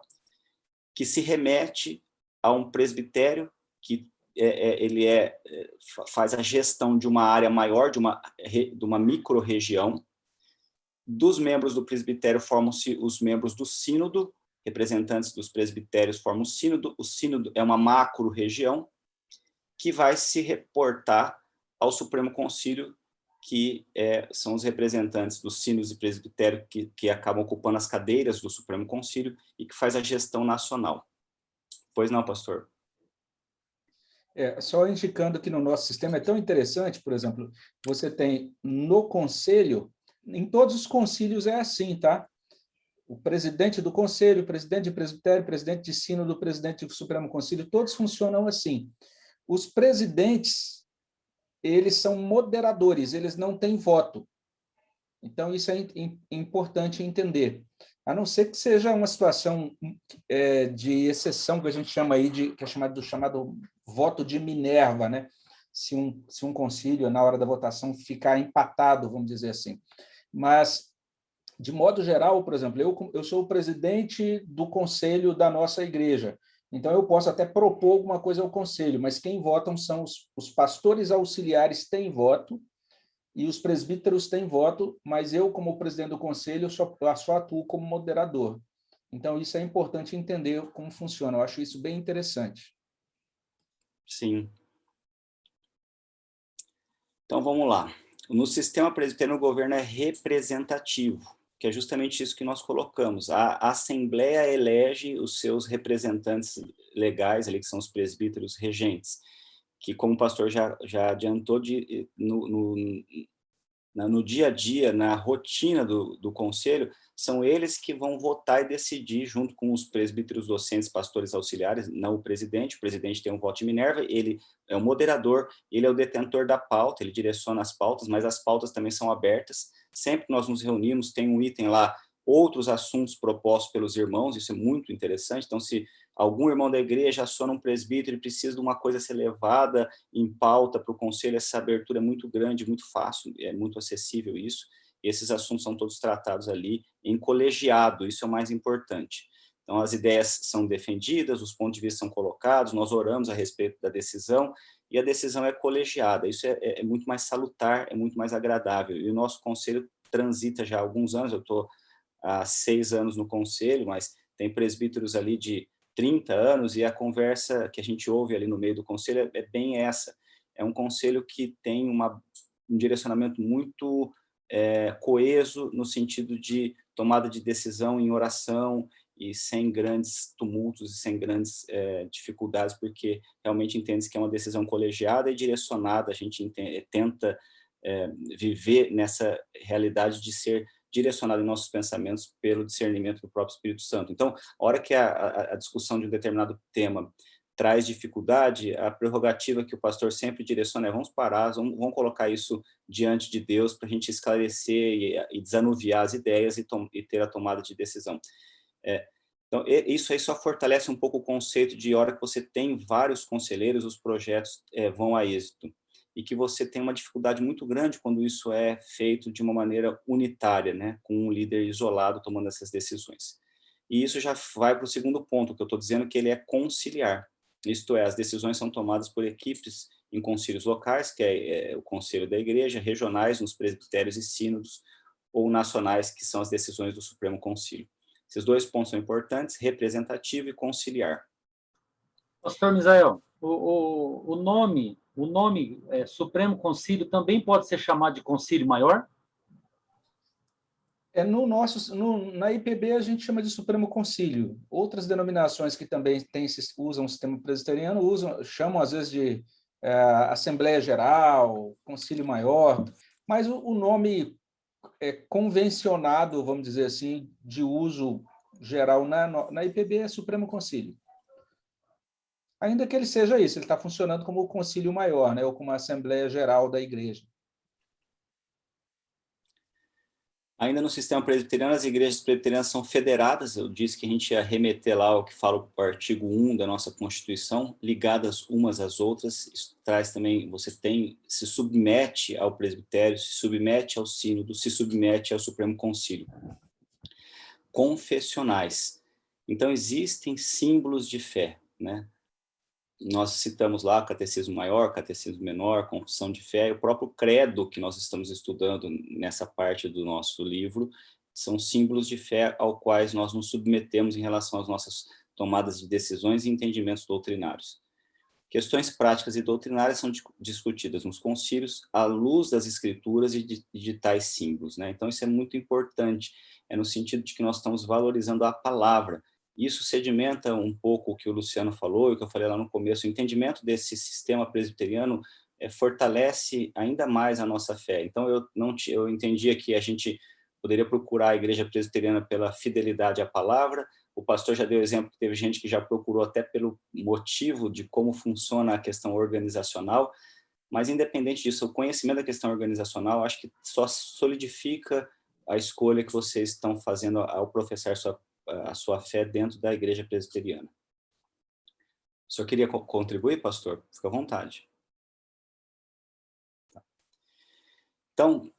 que se remete a um presbitério que faz a gestão de uma área maior, de uma micro-região. Dos membros do presbitério formam-se os membros do sínodo, representantes dos presbitérios formam o sínodo. O sínodo é uma macro-região, que vai se reportar ao Supremo Concílio, que são os representantes dos sínodos e presbitério que acabam ocupando as cadeiras do Supremo Concílio e que faz a gestão nacional. Pois não, pastor? Só indicando que no nosso sistema é tão interessante, por exemplo, você tem no conselho, em todos os concílios é assim, tá? O presidente do conselho, o presidente de presbitério, o presidente de sínodo, o presidente do Supremo Concílio, todos funcionam assim. Os presidentes, eles são moderadores, eles não têm voto. Então, isso é importante entender. A não ser que seja uma situação de exceção, que a gente chama aí que é chamado voto de Minerva, né? Se um concílio, na hora da votação, ficar empatado, vamos dizer assim. Mas, de modo geral, por exemplo, eu sou o presidente do conselho da nossa igreja. Então, eu posso até propor alguma coisa ao conselho, mas quem votam são os pastores auxiliares têm voto e os presbíteros têm voto, mas eu, como presidente do conselho, só atuo como moderador. Então, isso é importante entender como funciona. Eu acho isso bem interessante. Sim. Então, vamos lá. No sistema presbiteriano, o governo é representativo, que é justamente isso que nós colocamos. A Assembleia elege os seus representantes legais, ali, que são os presbíteros regentes, que, como o pastor já adiantou, no dia a dia, na rotina do conselho, são eles que vão votar e decidir, junto com os presbíteros docentes, pastores auxiliares, não o presidente tem um voto de Minerva, ele é o moderador, ele é o detentor da pauta, ele direciona as pautas, mas as pautas também são abertas. Sempre que nós nos reunimos, tem um item lá, outros assuntos propostos pelos irmãos, isso é muito interessante. Então, se algum irmão da igreja aciona um presbítero e precisa de uma coisa ser levada em pauta para o conselho, essa abertura é muito grande, muito fácil, é muito acessível isso. Esses assuntos são todos tratados ali em colegiado, isso é o mais importante. Então, as ideias são defendidas, os pontos de vista são colocados, nós oramos a respeito da decisão, e a decisão é colegiada. Isso é muito mais salutar, é muito mais agradável. E o nosso conselho transita já há alguns anos, eu estou há 6 anos no conselho, mas tem presbíteros ali de 30 anos, e a conversa que a gente ouve ali no meio do conselho é bem essa. É um conselho que tem um direcionamento muito coeso, no sentido de tomada de decisão em oração, e sem grandes tumultos e sem grandes dificuldades, porque realmente entende-se que é uma decisão colegiada e direcionada. A gente tenta viver nessa realidade de ser direcionado em nossos pensamentos pelo discernimento do próprio Espírito Santo. Então, a hora que a discussão de um determinado tema traz dificuldade, a prerrogativa que o pastor sempre direciona é: vamos parar, vamos colocar isso diante de Deus para a gente esclarecer e desanuviar as ideias e ter a tomada de decisão. Então, isso aí só fortalece um pouco o conceito de hora que você tem vários conselheiros, os projetos vão a êxito. E que você tem uma dificuldade muito grande quando isso é feito de uma maneira unitária, né? Com um líder isolado tomando essas decisões. E isso já vai para o segundo ponto, que eu estou dizendo que ele é conciliar. Isto é, as decisões são tomadas por equipes em concílios locais, que é o conselho da igreja, regionais, nos presbitérios e sínodos, ou nacionais, que são as decisões do Supremo Concílio. Esses dois pontos são importantes, representativo e conciliar. Pastor Misael, o nome Supremo Concílio também pode ser chamado de Concílio Maior? Na IPB a gente chama de Supremo Concílio. Outras denominações que também usam o sistema presbiteriano chamam às vezes de Assembleia Geral, Concílio Maior, mas o nome convencionado, vamos dizer assim, de uso geral na IPB é Supremo Concílio. Ainda que ele seja isso, ele está funcionando como o Concílio Maior, né, ou como a Assembleia Geral da Igreja. Ainda no sistema presbiteriano, as igrejas presbiterianas são federadas. Eu disse que a gente ia remeter lá ao que fala o artigo 1 da nossa Constituição, ligadas umas às outras. Isso traz também, se submete ao presbitério, se submete ao sínodo, se submete ao Supremo Concílio. Confessionais. Então, existem símbolos de fé, né? Nós citamos lá Catecismo Maior, Catecismo Menor, Confissão de Fé, e o próprio credo que nós estamos estudando nessa parte do nosso livro, são símbolos de fé ao quais nós nos submetemos em relação às nossas tomadas de decisões e entendimentos doutrinários. Questões práticas e doutrinárias são discutidas nos concílios à luz das escrituras e de tais símbolos, né? Então, isso é muito importante, no sentido de que nós estamos valorizando a palavra. Isso sedimenta um pouco o que o Luciano falou, e o que eu falei lá no começo. O entendimento desse sistema presbiteriano fortalece ainda mais a nossa fé. Então, eu entendia que a gente poderia procurar a igreja presbiteriana pela fidelidade à palavra. O pastor já deu exemplo que teve gente que já procurou até pelo motivo de como funciona a questão organizacional, mas independente disso, o conhecimento da questão organizacional, acho que só solidifica a escolha que vocês estão fazendo ao professar a sua fé dentro da igreja presbiteriana. O senhor queria contribuir, pastor? Fica à vontade. Então,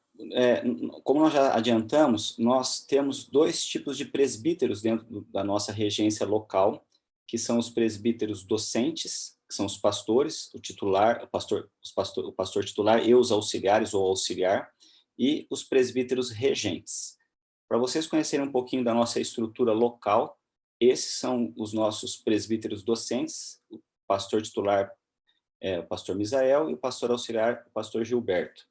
como nós já adiantamos, nós temos dois tipos de presbíteros dentro da nossa regência local, que são os presbíteros docentes, que são os pastores, o pastor titular e os auxiliares ou auxiliar, e os presbíteros regentes. Para vocês conhecerem um pouquinho da nossa estrutura local, esses são os nossos presbíteros docentes, o pastor titular é o pastor Misael e o pastor auxiliar, o pastor Gilberto.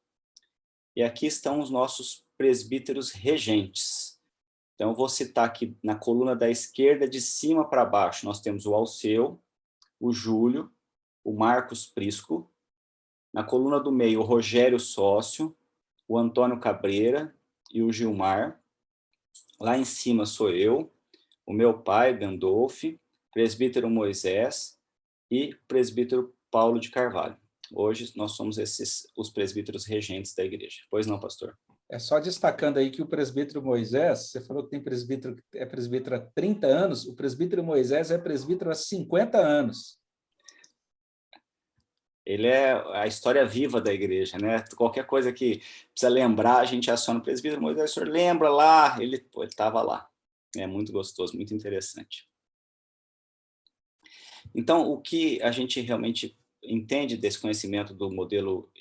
E aqui estão os nossos presbíteros regentes. Então, eu vou citar aqui na coluna da esquerda, de cima para baixo, nós temos o Alceu, o Júlio, o Marcos Prisco. Na coluna do meio, o Rogério Sócio, o Antônio Cabreira e o Gilmar. Lá em cima sou eu, o meu pai, Gandolf, presbítero Moisés e presbítero Paulo de Carvalho. Hoje nós somos os presbíteros regentes da igreja. Pois não, pastor? Só destacando aí que o presbítero Moisés, você falou que tem presbítero que é presbítero há 30 anos, o presbítero Moisés é presbítero há 50 anos. Ele é a história viva da igreja, né? Qualquer coisa que precisa lembrar, a gente aciona o presbítero Moisés, o senhor lembra lá? Ele estava lá. É muito gostoso, muito interessante. Então, o que a gente realmente entende desse conhecimento do modelo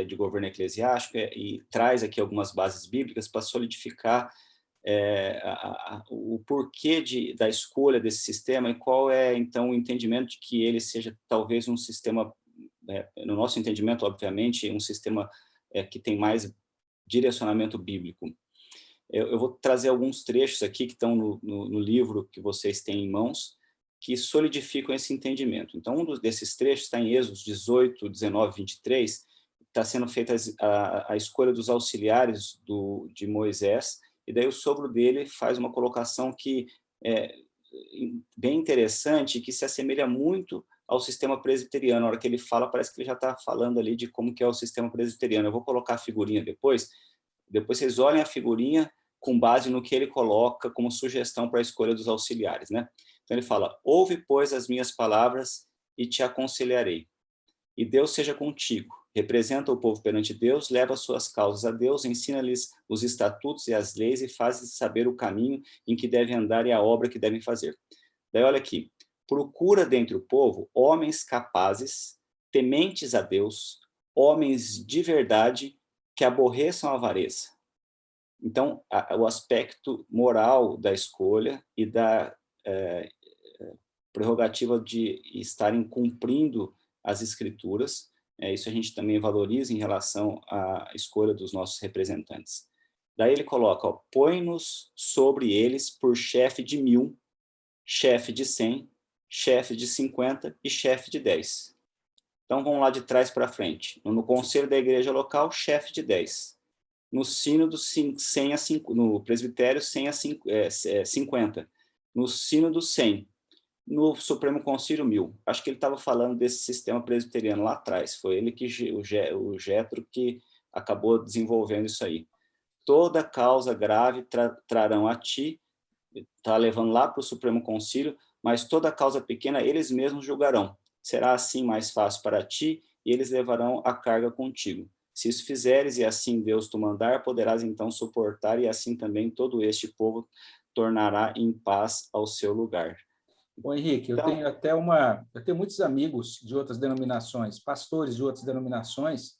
de governo eclesiástico e traz aqui algumas bases bíblicas para solidificar o porquê da escolha desse sistema e qual é, então, o entendimento de que ele seja talvez um sistema, no nosso entendimento, obviamente, um sistema que tem mais direcionamento bíblico. Eu vou trazer alguns trechos aqui que estão no livro que vocês têm em mãos, que solidificam esse entendimento. Então, um desses trechos está em Êxodo 18, 19, 23, está sendo feita a escolha dos auxiliares de Moisés, e daí o sogro dele faz uma colocação que é bem interessante, que se assemelha muito ao sistema presbiteriano. Na hora que ele fala, parece que ele já está falando ali de como que é o sistema presbiteriano. Eu vou colocar a figurinha depois vocês olhem a figurinha com base no que ele coloca como sugestão para a escolha dos auxiliares, né? Então ele fala: ouve, pois, as minhas palavras e te aconselharei. E Deus seja contigo. Representa o povo perante Deus, leva suas causas a Deus, ensina-lhes os estatutos e as leis e faz-lhes saber o caminho em que devem andar e a obra que devem fazer. Daí olha aqui: procura dentre o povo homens capazes, tementes a Deus, homens de verdade, que aborreçam a avareza. Então, o aspecto moral da escolha e da prerrogativa de estarem cumprindo as escrituras, isso a gente também valoriza em relação à escolha dos nossos representantes. Daí ele coloca: põe-nos sobre eles por chefe de 1000, chefe de 100, chefe de 50 e chefe de 10. Então, vamos lá de trás para frente. No conselho da igreja local, chefe de 10. No sínodo, 100 a 5, no presbitério, 100 a 50. No sínodo, 100. No Supremo Concílio, 1000. Acho que ele estava falando desse sistema presbiteriano lá atrás. Foi ele que, o Jetro, que acabou desenvolvendo isso aí. Toda causa grave trarão a ti, está levando lá para o Supremo Concílio, mas toda causa pequena eles mesmos julgarão. Será assim mais fácil para ti, e eles levarão a carga contigo. Se isso fizeres, e assim Deus te mandar, poderás então suportar, e assim também todo este povo tornará em paz ao seu lugar. Bom, Henrique, eu tenho muitos amigos de outras denominações, pastores de outras denominações,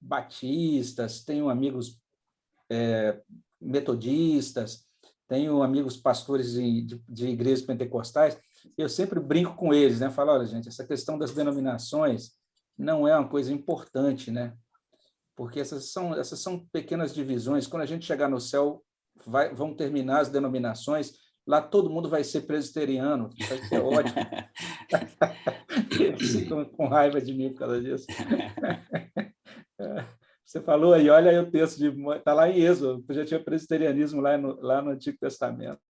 batistas, tenho amigos metodistas, tenho amigos pastores de igrejas pentecostais. Eu sempre brinco com eles, né? Falo: olha, gente, essa questão das denominações não é uma coisa importante, né? Porque essas são pequenas divisões. Quando a gente chegar no céu, vão terminar as denominações, lá todo mundo vai ser presbiteriano, vai ser ótimo. Eles ficam com raiva de mim por causa disso. Você falou aí, olha aí o texto, está lá em Êxodo, já tinha presbiterianismo lá no Antigo Testamento.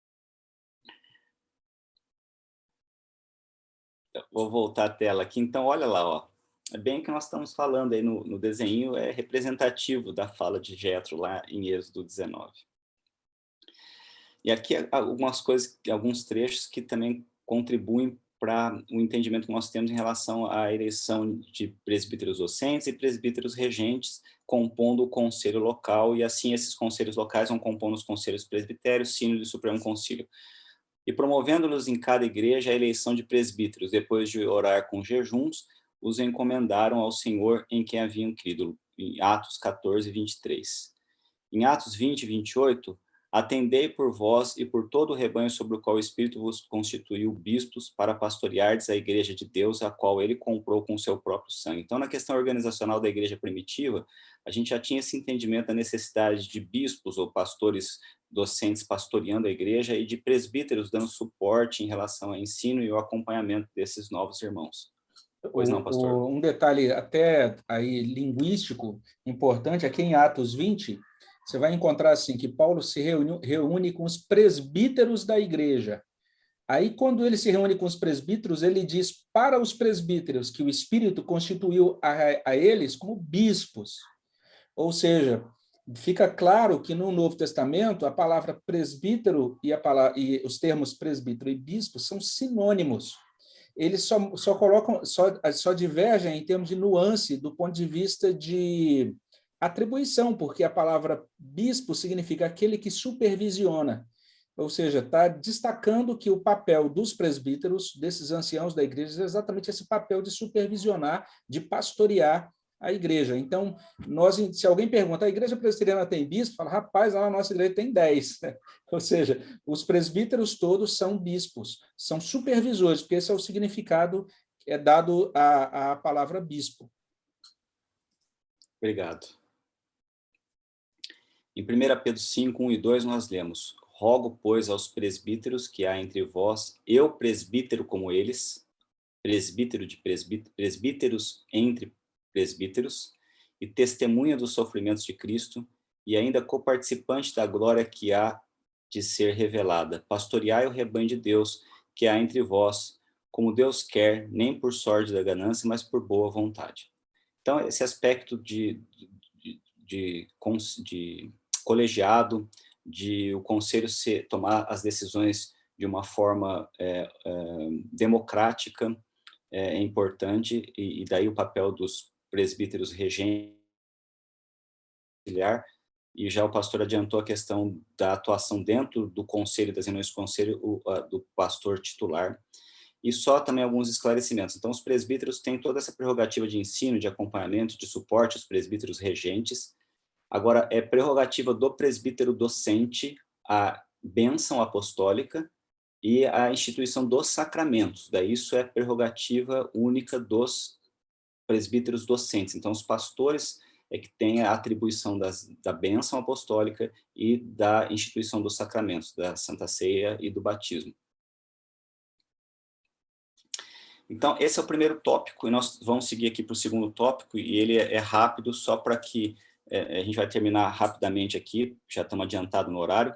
Vou voltar à tela aqui. Então, olha lá, ó. É bem que nós estamos falando aí no desenho, é representativo da fala de Jetro lá em Êxodo 19. E aqui algumas coisas, alguns trechos que também contribuem para o entendimento que nós temos em relação à eleição de presbíteros docentes e presbíteros regentes, compondo o conselho local, e assim esses conselhos locais vão compondo os conselhos presbitérios, sínodo e Supremo Concílio. E promovendo-los em cada igreja a eleição de presbíteros, depois de orar com jejuns, os encomendaram ao Senhor em quem haviam crido, em Atos 14, 23. Em Atos 20, 28, atendei por vós e por todo o rebanho sobre o qual o Espírito vos constituiu bispos para pastoreardes a igreja de Deus, a qual ele comprou com o seu próprio sangue. Então, na questão organizacional da igreja primitiva, a gente já tinha esse entendimento da necessidade de bispos ou pastores docentes pastoreando a igreja e de presbíteros dando suporte em relação ao ensino e ao acompanhamento desses novos irmãos. Pois não, pastor? Um detalhe até aí linguístico importante, aqui em Atos 20, você vai encontrar assim que Paulo se reúne com os presbíteros da igreja. Aí, quando ele se reúne com os presbíteros, ele diz para os presbíteros que o Espírito constituiu a eles como bispos. Ou seja, fica claro que no Novo Testamento a palavra presbítero e os termos presbítero e bispo são sinônimos. Eles só divergem em termos de nuance do ponto de vista de atribuição, porque a palavra bispo significa aquele que supervisiona, ou seja, está destacando que o papel dos presbíteros, desses anciãos da igreja, é exatamente esse papel de supervisionar, de pastorear a igreja. Então, se alguém pergunta, a igreja presbiteriana tem bispo? Fala: rapaz, lá na nossa igreja tem 10. Ou seja, os presbíteros todos são bispos, são supervisores, porque esse é o significado que é dado à palavra bispo. Obrigado. Em 1 Pedro 5, 1 e 2, nós lemos: rogo, pois, aos presbíteros que há entre vós, eu presbítero como eles, presbíteros entre presbíteros, e testemunha dos sofrimentos de Cristo, e ainda coparticipante da glória que há de ser revelada. Pastoreai o rebanho de Deus que há entre vós, como Deus quer, nem por sorte da ganância, mas por boa vontade. Então, esse aspecto de colegiado, de o conselho tomar as decisões de uma forma democrática, é importante, e daí o papel dos presbíteros regentes, e já o pastor adiantou a questão da atuação dentro do conselho, das reuniões do conselho, do pastor titular. E só também alguns esclarecimentos. Então, os presbíteros têm toda essa prerrogativa de ensino, de acompanhamento, de suporte aos presbíteros regentes. Agora, é prerrogativa do presbítero docente a bênção apostólica e a instituição dos sacramentos. Daí isso é prerrogativa única dos presbíteros docentes. Então, os pastores é que têm a atribuição da bênção apostólica e da instituição dos sacramentos, da Santa Ceia e do batismo. Então, esse é o primeiro tópico, e nós vamos seguir aqui para o segundo tópico, e ele é rápido, só para que a gente vai terminar rapidamente aqui, já estamos adiantados no horário.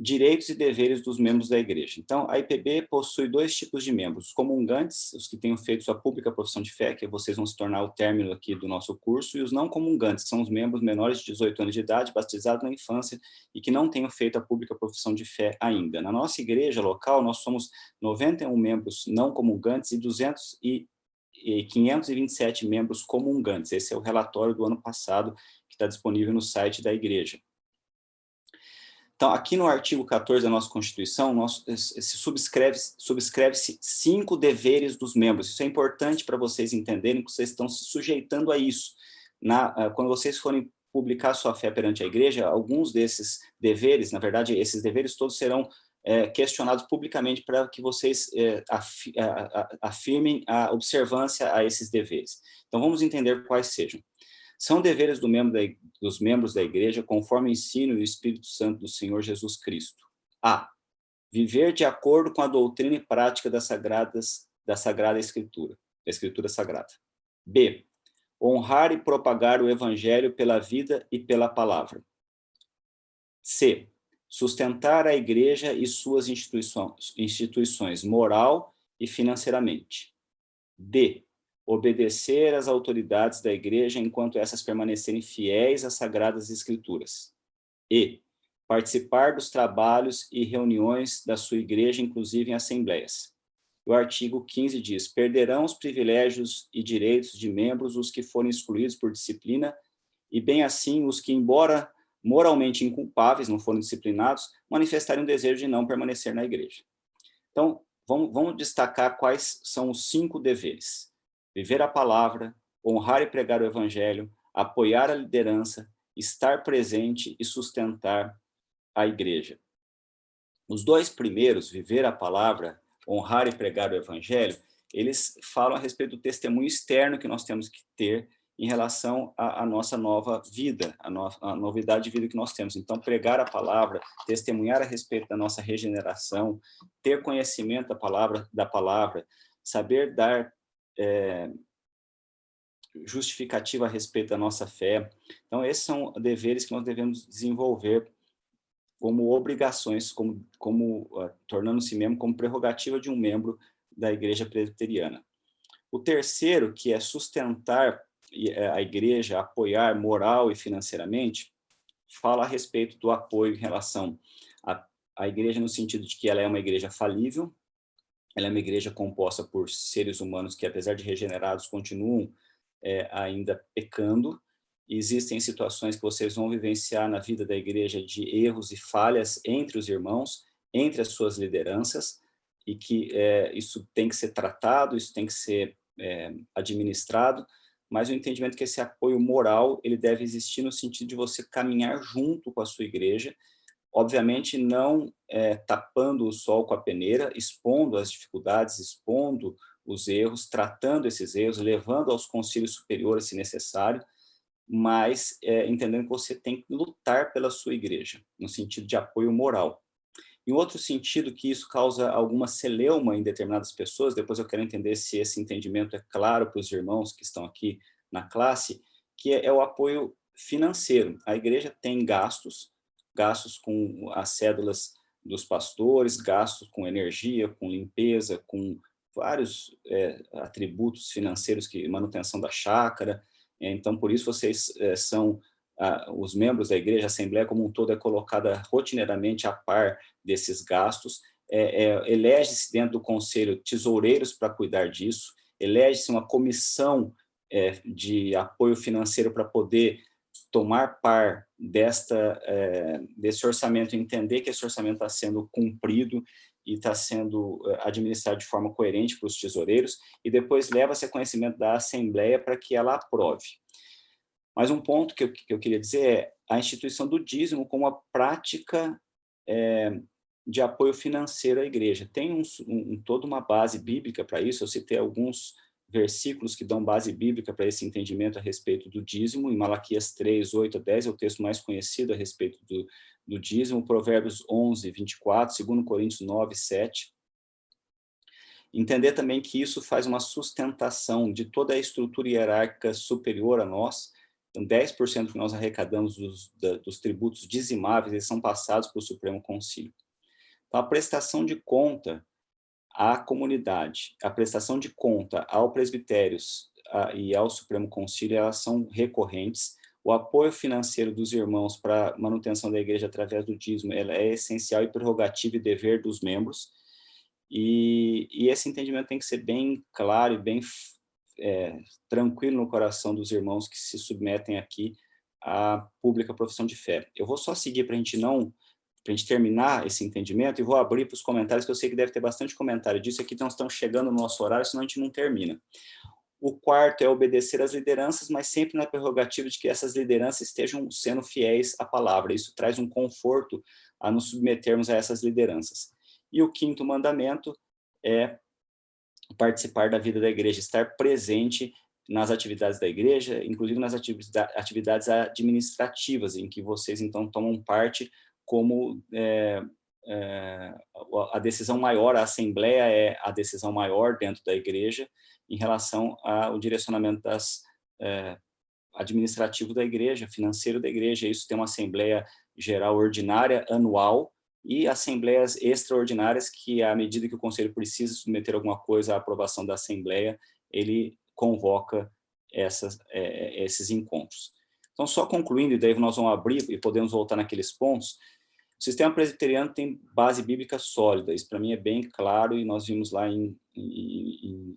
Direitos e deveres dos membros da igreja. Então, a IPB possui 2 tipos de membros: os comungantes, os que tenham feito sua pública profissão de fé, que vocês vão se tornar o término aqui do nosso curso, e os não comungantes, que são os membros menores de 18 anos de idade, batizados na infância e que não tenham feito a pública profissão de fé ainda. Na nossa igreja local, nós somos 91 membros não comungantes e 527 membros comungantes. Esse é o relatório do ano passado, que está disponível no site da igreja. Então, aqui no artigo 14 da nossa Constituição, subscreve-se 5 deveres dos membros. Isso é importante para vocês entenderem que vocês estão se sujeitando a isso. Quando vocês forem publicar sua fé perante a igreja, alguns desses deveres, na verdade, esses deveres todos serão questionados publicamente para que vocês afirmem a observância a esses deveres. Então, vamos entender quais sejam. São deveres dos membros da igreja conforme o ensino e o Espírito Santo do Senhor Jesus Cristo. A. Viver de acordo com a doutrina e prática da Sagrada Escritura, da Escritura Sagrada. B. Honrar e propagar o Evangelho pela vida e pela palavra. C. Sustentar a igreja e suas instituições moral e financeiramente. D. Obedecer às autoridades da igreja enquanto essas permanecerem fiéis às Sagradas Escrituras. E. Participar dos trabalhos e reuniões da sua igreja, inclusive em assembleias. O artigo 15 diz: perderão os privilégios e direitos de membros os que forem excluídos por disciplina, e bem assim os que, embora moralmente inculpáveis, não foram disciplinados, manifestarem o desejo de não permanecer na igreja. Então, vamos destacar quais são os 5 deveres. Viver a palavra, honrar e pregar o evangelho, apoiar a liderança, estar presente e sustentar a igreja. Os 2 primeiros, viver a palavra, honrar e pregar o evangelho, eles falam a respeito do testemunho externo que nós temos que ter em relação à nossa nova vida, a novidade de vida que nós temos. Então, pregar a palavra, testemunhar a respeito da nossa regeneração, ter conhecimento da palavra, saber dar justificativa a respeito da nossa fé. Então, esses são deveres que nós devemos desenvolver como obrigações, tornando-se membro, como prerrogativa de um membro da Igreja Presbiteriana. O terceiro, que é sustentar a igreja, apoiar moral e financeiramente, fala a respeito do apoio em relação à igreja no sentido de que ela é uma igreja falível, ela é uma igreja composta por seres humanos que, apesar de regenerados, continuam ainda pecando. Existem situações que vocês vão vivenciar na vida da igreja de erros e falhas entre os irmãos, entre as suas lideranças, e que isso tem que ser tratado, isso tem que ser administrado, mas o entendimento que esse apoio moral ele deve existir no sentido de você caminhar junto com a sua igreja, obviamente não tapando o sol com a peneira, expondo as dificuldades, expondo os erros, tratando esses erros, levando aos concílios superiores se necessário, mas entendendo que você tem que lutar pela sua igreja, no sentido de apoio moral. Em outro sentido, que isso causa alguma celeuma em determinadas pessoas, depois eu quero entender se esse entendimento é claro para os irmãos que estão aqui na classe, que é o apoio financeiro. A igreja tem gastos com as cédulas dos pastores, gastos com energia, com limpeza, com vários atributos financeiros, manutenção da chácara. Então, por isso vocês são os membros da igreja, a Assembleia como um todo é colocada rotineiramente a par desses gastos, elege-se dentro do conselho tesoureiros para cuidar disso, elege-se uma comissão de apoio financeiro para poder tomar par desse orçamento, entender que esse orçamento está sendo cumprido e está sendo administrado de forma coerente para os tesoureiros, e depois leva-se a conhecimento da Assembleia para que ela aprove. Mas um ponto que eu queria dizer é a instituição do dízimo como a prática de apoio financeiro à igreja. Tem toda uma base bíblica para isso, eu citei alguns versículos que dão base bíblica para esse entendimento a respeito do dízimo, em Malaquias 3, 8 a 10, é o texto mais conhecido a respeito do dízimo, Provérbios 11, 24, 2 Coríntios 9, 7. Entender também que isso faz uma sustentação de toda a estrutura hierárquica superior a nós. Então, 10% que nós arrecadamos dos tributos dizimáveis, eles são passados para o Supremo Concílio. Então, a prestação de conta à comunidade, a prestação de conta ao presbitérios e ao Supremo Concílio, elas são recorrentes. O apoio financeiro dos irmãos para a manutenção da igreja através do dízimo ela é essencial e prerrogativa e dever dos membros. E esse entendimento tem que ser bem claro e bem tranquilo no coração dos irmãos que se submetem aqui à pública profissão de fé. Eu vou só seguir para a gente terminar esse entendimento, e vou abrir para os comentários, que eu sei que deve ter bastante comentário disso, aqui nós estamos chegando no nosso horário, senão a gente não termina. O quarto é obedecer às lideranças, mas sempre na prerrogativa de que essas lideranças estejam sendo fiéis à palavra. Isso traz um conforto a nos submetermos a essas lideranças. E o quinto mandamento é participar da vida da igreja, estar presente nas atividades da igreja, inclusive nas atividades administrativas, em que vocês, então, tomam parte como a decisão maior, a Assembleia é a decisão maior dentro da igreja em relação ao direcionamento administrativo da igreja, financeiro da igreja. Isso tem uma Assembleia Geral Ordinária anual e assembleias extraordinárias que, à medida que o Conselho precisa submeter alguma coisa à aprovação da Assembleia, ele convoca esses encontros. Então, só concluindo, e daí nós vamos abrir e podemos voltar naqueles pontos. O sistema presbiteriano tem base bíblica sólida, isso para mim é bem claro, e nós vimos lá em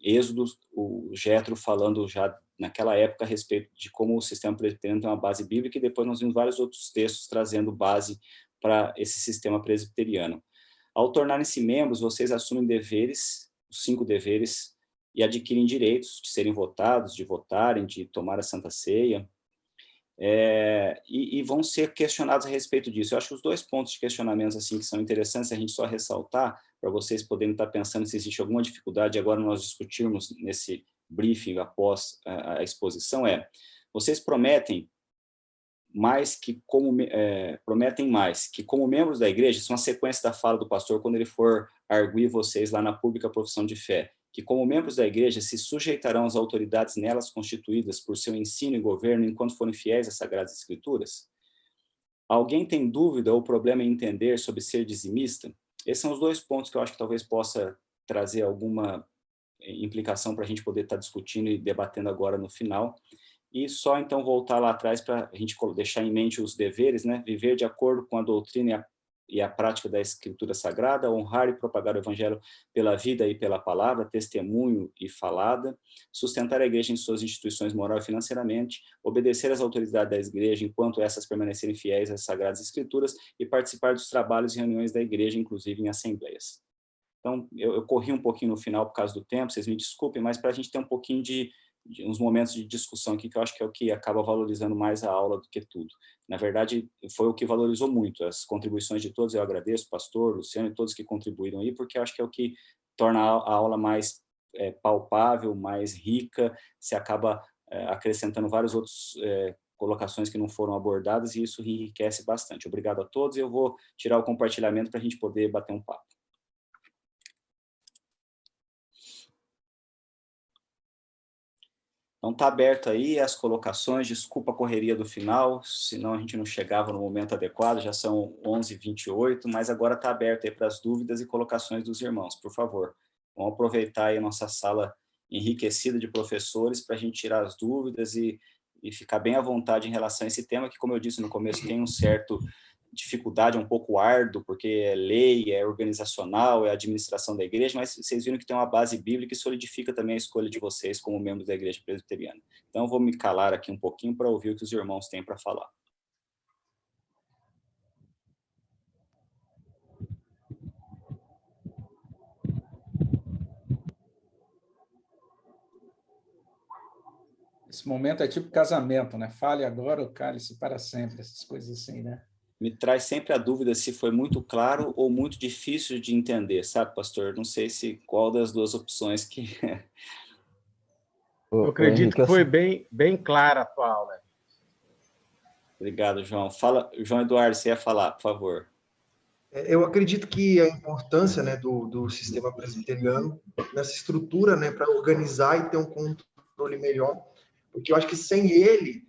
Êxodo, o Jétro falando já naquela época a respeito de como o sistema presbiteriano tem uma base bíblica, e depois nós vimos vários outros textos trazendo base para esse sistema presbiteriano. Ao tornarem-se membros, vocês assumem deveres, os 5 deveres, e adquirem direitos de serem votados, de votarem, de tomar a Santa Ceia, e vão ser questionados a respeito disso. Eu acho que os 2 pontos de questionamentos assim, que são interessantes a gente só ressaltar, para vocês poderem estar pensando se existe alguma dificuldade agora nós discutirmos nesse briefing após a exposição, vocês prometem mais que como membros da igreja, isso é uma sequência da fala do pastor quando ele for arguir vocês lá na pública profissão de fé, que como membros da igreja se sujeitarão às autoridades nelas constituídas por seu ensino e governo enquanto forem fiéis às Sagradas Escrituras? Alguém tem dúvida ou problema em entender sobre ser dizimista? Esses são os 2 pontos que eu acho que talvez possa trazer alguma implicação para a gente poder estar discutindo e debatendo agora no final. E só então voltar lá atrás para a gente deixar em mente os deveres, né? Viver de acordo com a doutrina e a prática da Escritura Sagrada, honrar e propagar o Evangelho pela vida e pela palavra, testemunho e falada, sustentar a igreja em suas instituições moral e financeiramente, obedecer às autoridades da igreja enquanto essas permanecerem fiéis às Sagradas Escrituras e participar dos trabalhos e reuniões da igreja, inclusive em assembleias. Então, eu corri um pouquinho no final por causa do tempo, vocês me desculpem, mas para a gente ter um pouquinho de uns momentos de discussão aqui, que eu acho que é o que acaba valorizando mais a aula do que tudo. Na verdade, foi o que valorizou muito, as contribuições de todos, eu agradeço, pastor, Luciano e todos que contribuíram aí, porque eu acho que é o que torna a aula mais palpável, mais rica, se acaba acrescentando várias outras colocações que não foram abordadas, e isso enriquece bastante. Obrigado a todos, e eu vou tirar o compartilhamento para a gente poder bater um papo. Então, está aberto aí as colocações, desculpa a correria do final, senão a gente não chegava no momento adequado, já são 11h28, mas agora está aberto aí para as dúvidas e colocações dos irmãos, por favor. Vamos aproveitar aí a nossa sala enriquecida de professores para a gente tirar as dúvidas e e ficar bem à vontade em relação a esse tema, que, como eu disse no começo, tem um certo dificuldade, é um pouco árduo, porque é lei, é organizacional, é administração da igreja, mas vocês viram que tem uma base bíblica e solidifica também a escolha de vocês como membros da igreja presbiteriana. Então, eu vou me calar aqui um pouquinho para ouvir o que os irmãos têm para falar. Esse momento é tipo casamento, né? Fale agora ou cale-se para sempre, essas coisas assim, né? Me traz sempre a dúvida se foi muito claro ou muito difícil de entender, sabe, pastor? Não sei se qual das duas opções que... Eu acredito que foi bem clara a tua aula. Obrigado, João. Fala, João Eduardo, você ia falar, por favor. Eu acredito que a importância, né, do sistema presbiteriano nessa estrutura, né, para organizar e ter um controle melhor, porque eu acho que sem ele,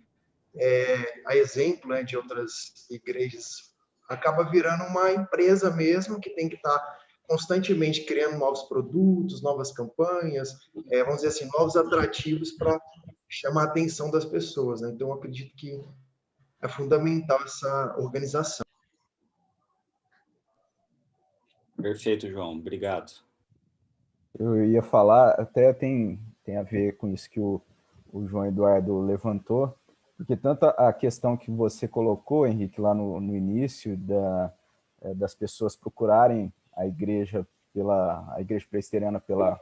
a exemplo, né, de outras igrejas, acaba virando uma empresa mesmo que tem que estar constantemente criando novos produtos, novas campanhas, vamos dizer assim, novos atrativos para chamar a atenção das pessoas, né? Então, eu acredito que é fundamental essa organização. Perfeito, João. Obrigado. Eu ia falar, até tem a ver com isso que o João Eduardo levantou, porque tanto a questão que você colocou, Henrique, lá no início, das pessoas procurarem a igreja presbiteriana pela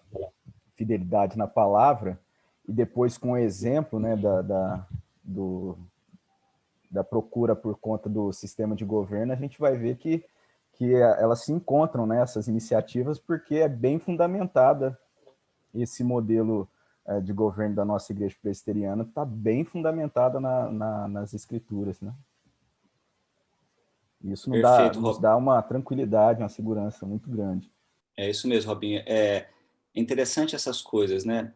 fidelidade na palavra, e depois com o exemplo, né, da procura por conta do sistema de governo, a gente vai ver que elas se encontram, né, essas iniciativas, porque é bem fundamentada esse modelo de governo da nossa igreja presbiteriana, está bem fundamentada nas escrituras, né? Isso nos dá uma tranquilidade, uma segurança muito grande. É isso mesmo, Robinho. É interessante essas coisas, né?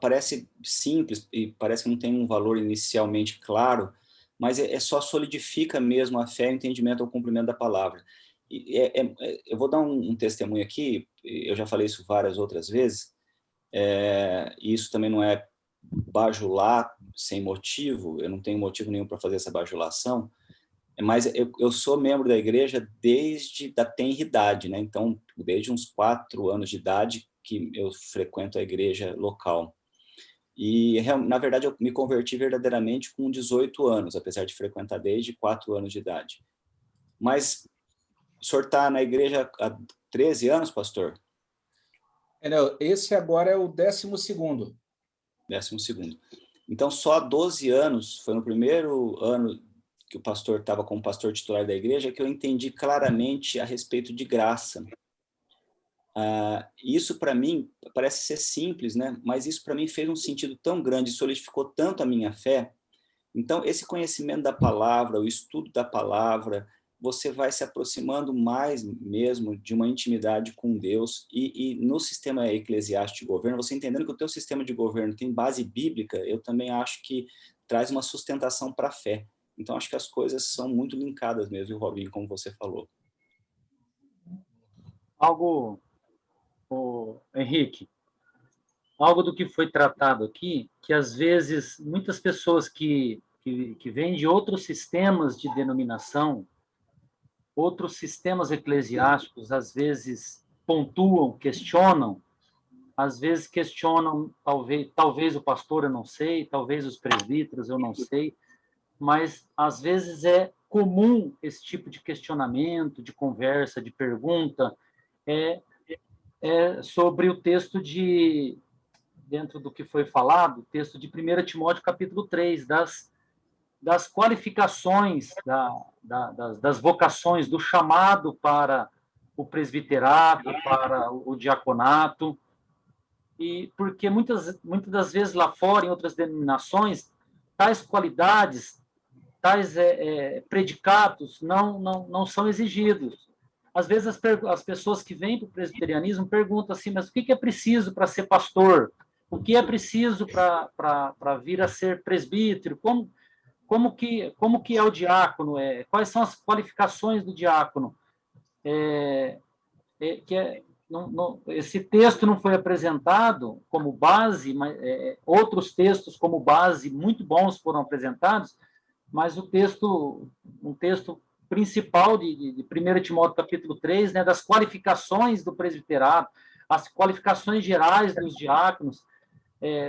Parece simples e parece que não tem um valor inicialmente claro, mas só solidifica mesmo a fé, o entendimento ao cumprimento da palavra. Eu vou dar um testemunho aqui, eu já falei isso várias outras vezes, e isso também não é bajular sem motivo, eu não tenho motivo nenhum para fazer essa bajulação, mas eu sou membro da igreja desde da tenridade, né? Então, desde uns 4 anos de idade que eu frequento a igreja local. E, na verdade, eu me converti verdadeiramente com 18 anos, apesar de frequentar desde 4 anos de idade. Mas o senhor está na igreja há 13 anos, pastor? Esse agora é o 12º. 12º. Então, só há 12 anos, foi no primeiro ano que o pastor estava como pastor titular da igreja, que eu entendi claramente a respeito de graça. Isso, para mim, parece ser simples, né? Mas isso, para mim, fez um sentido tão grande, solidificou tanto a minha fé. Então, esse conhecimento da palavra, o estudo da palavra, você vai se aproximando mais mesmo de uma intimidade com Deus. E no sistema eclesiástico de governo, você entendendo que o teu sistema de governo tem base bíblica, eu também acho que traz uma sustentação para a fé. Então, acho que as coisas são muito linkadas mesmo, Robinho, como você falou. Henrique, algo do que foi tratado aqui, que às vezes muitas pessoas que vêm de outros sistemas de denominação, outros sistemas eclesiásticos, às vezes pontuam, questionam, às vezes questionam, talvez o pastor, eu não sei, talvez os presbíteros, eu não sei, mas às vezes é comum esse tipo de questionamento, de conversa, de pergunta, sobre o texto dentro do que foi falado, o texto de 1 Timóteo, capítulo 3, das qualificações, das vocações, do chamado para o presbiterato, para o diaconato, e porque muitas das vezes lá fora, em outras denominações, tais qualidades, tais predicados não são exigidos. Às vezes as pessoas que vêm para o presbiterianismo perguntam assim, mas o que é preciso para ser pastor? O que é preciso para vir a ser presbítero? Como que é o diácono? Quais são as qualificações do diácono? esse texto não foi apresentado como base, mas outros textos como base muito bons foram apresentados, mas um texto principal de 1 Timóteo capítulo 3, né, das qualificações do presbiterado, as qualificações gerais dos diáconos,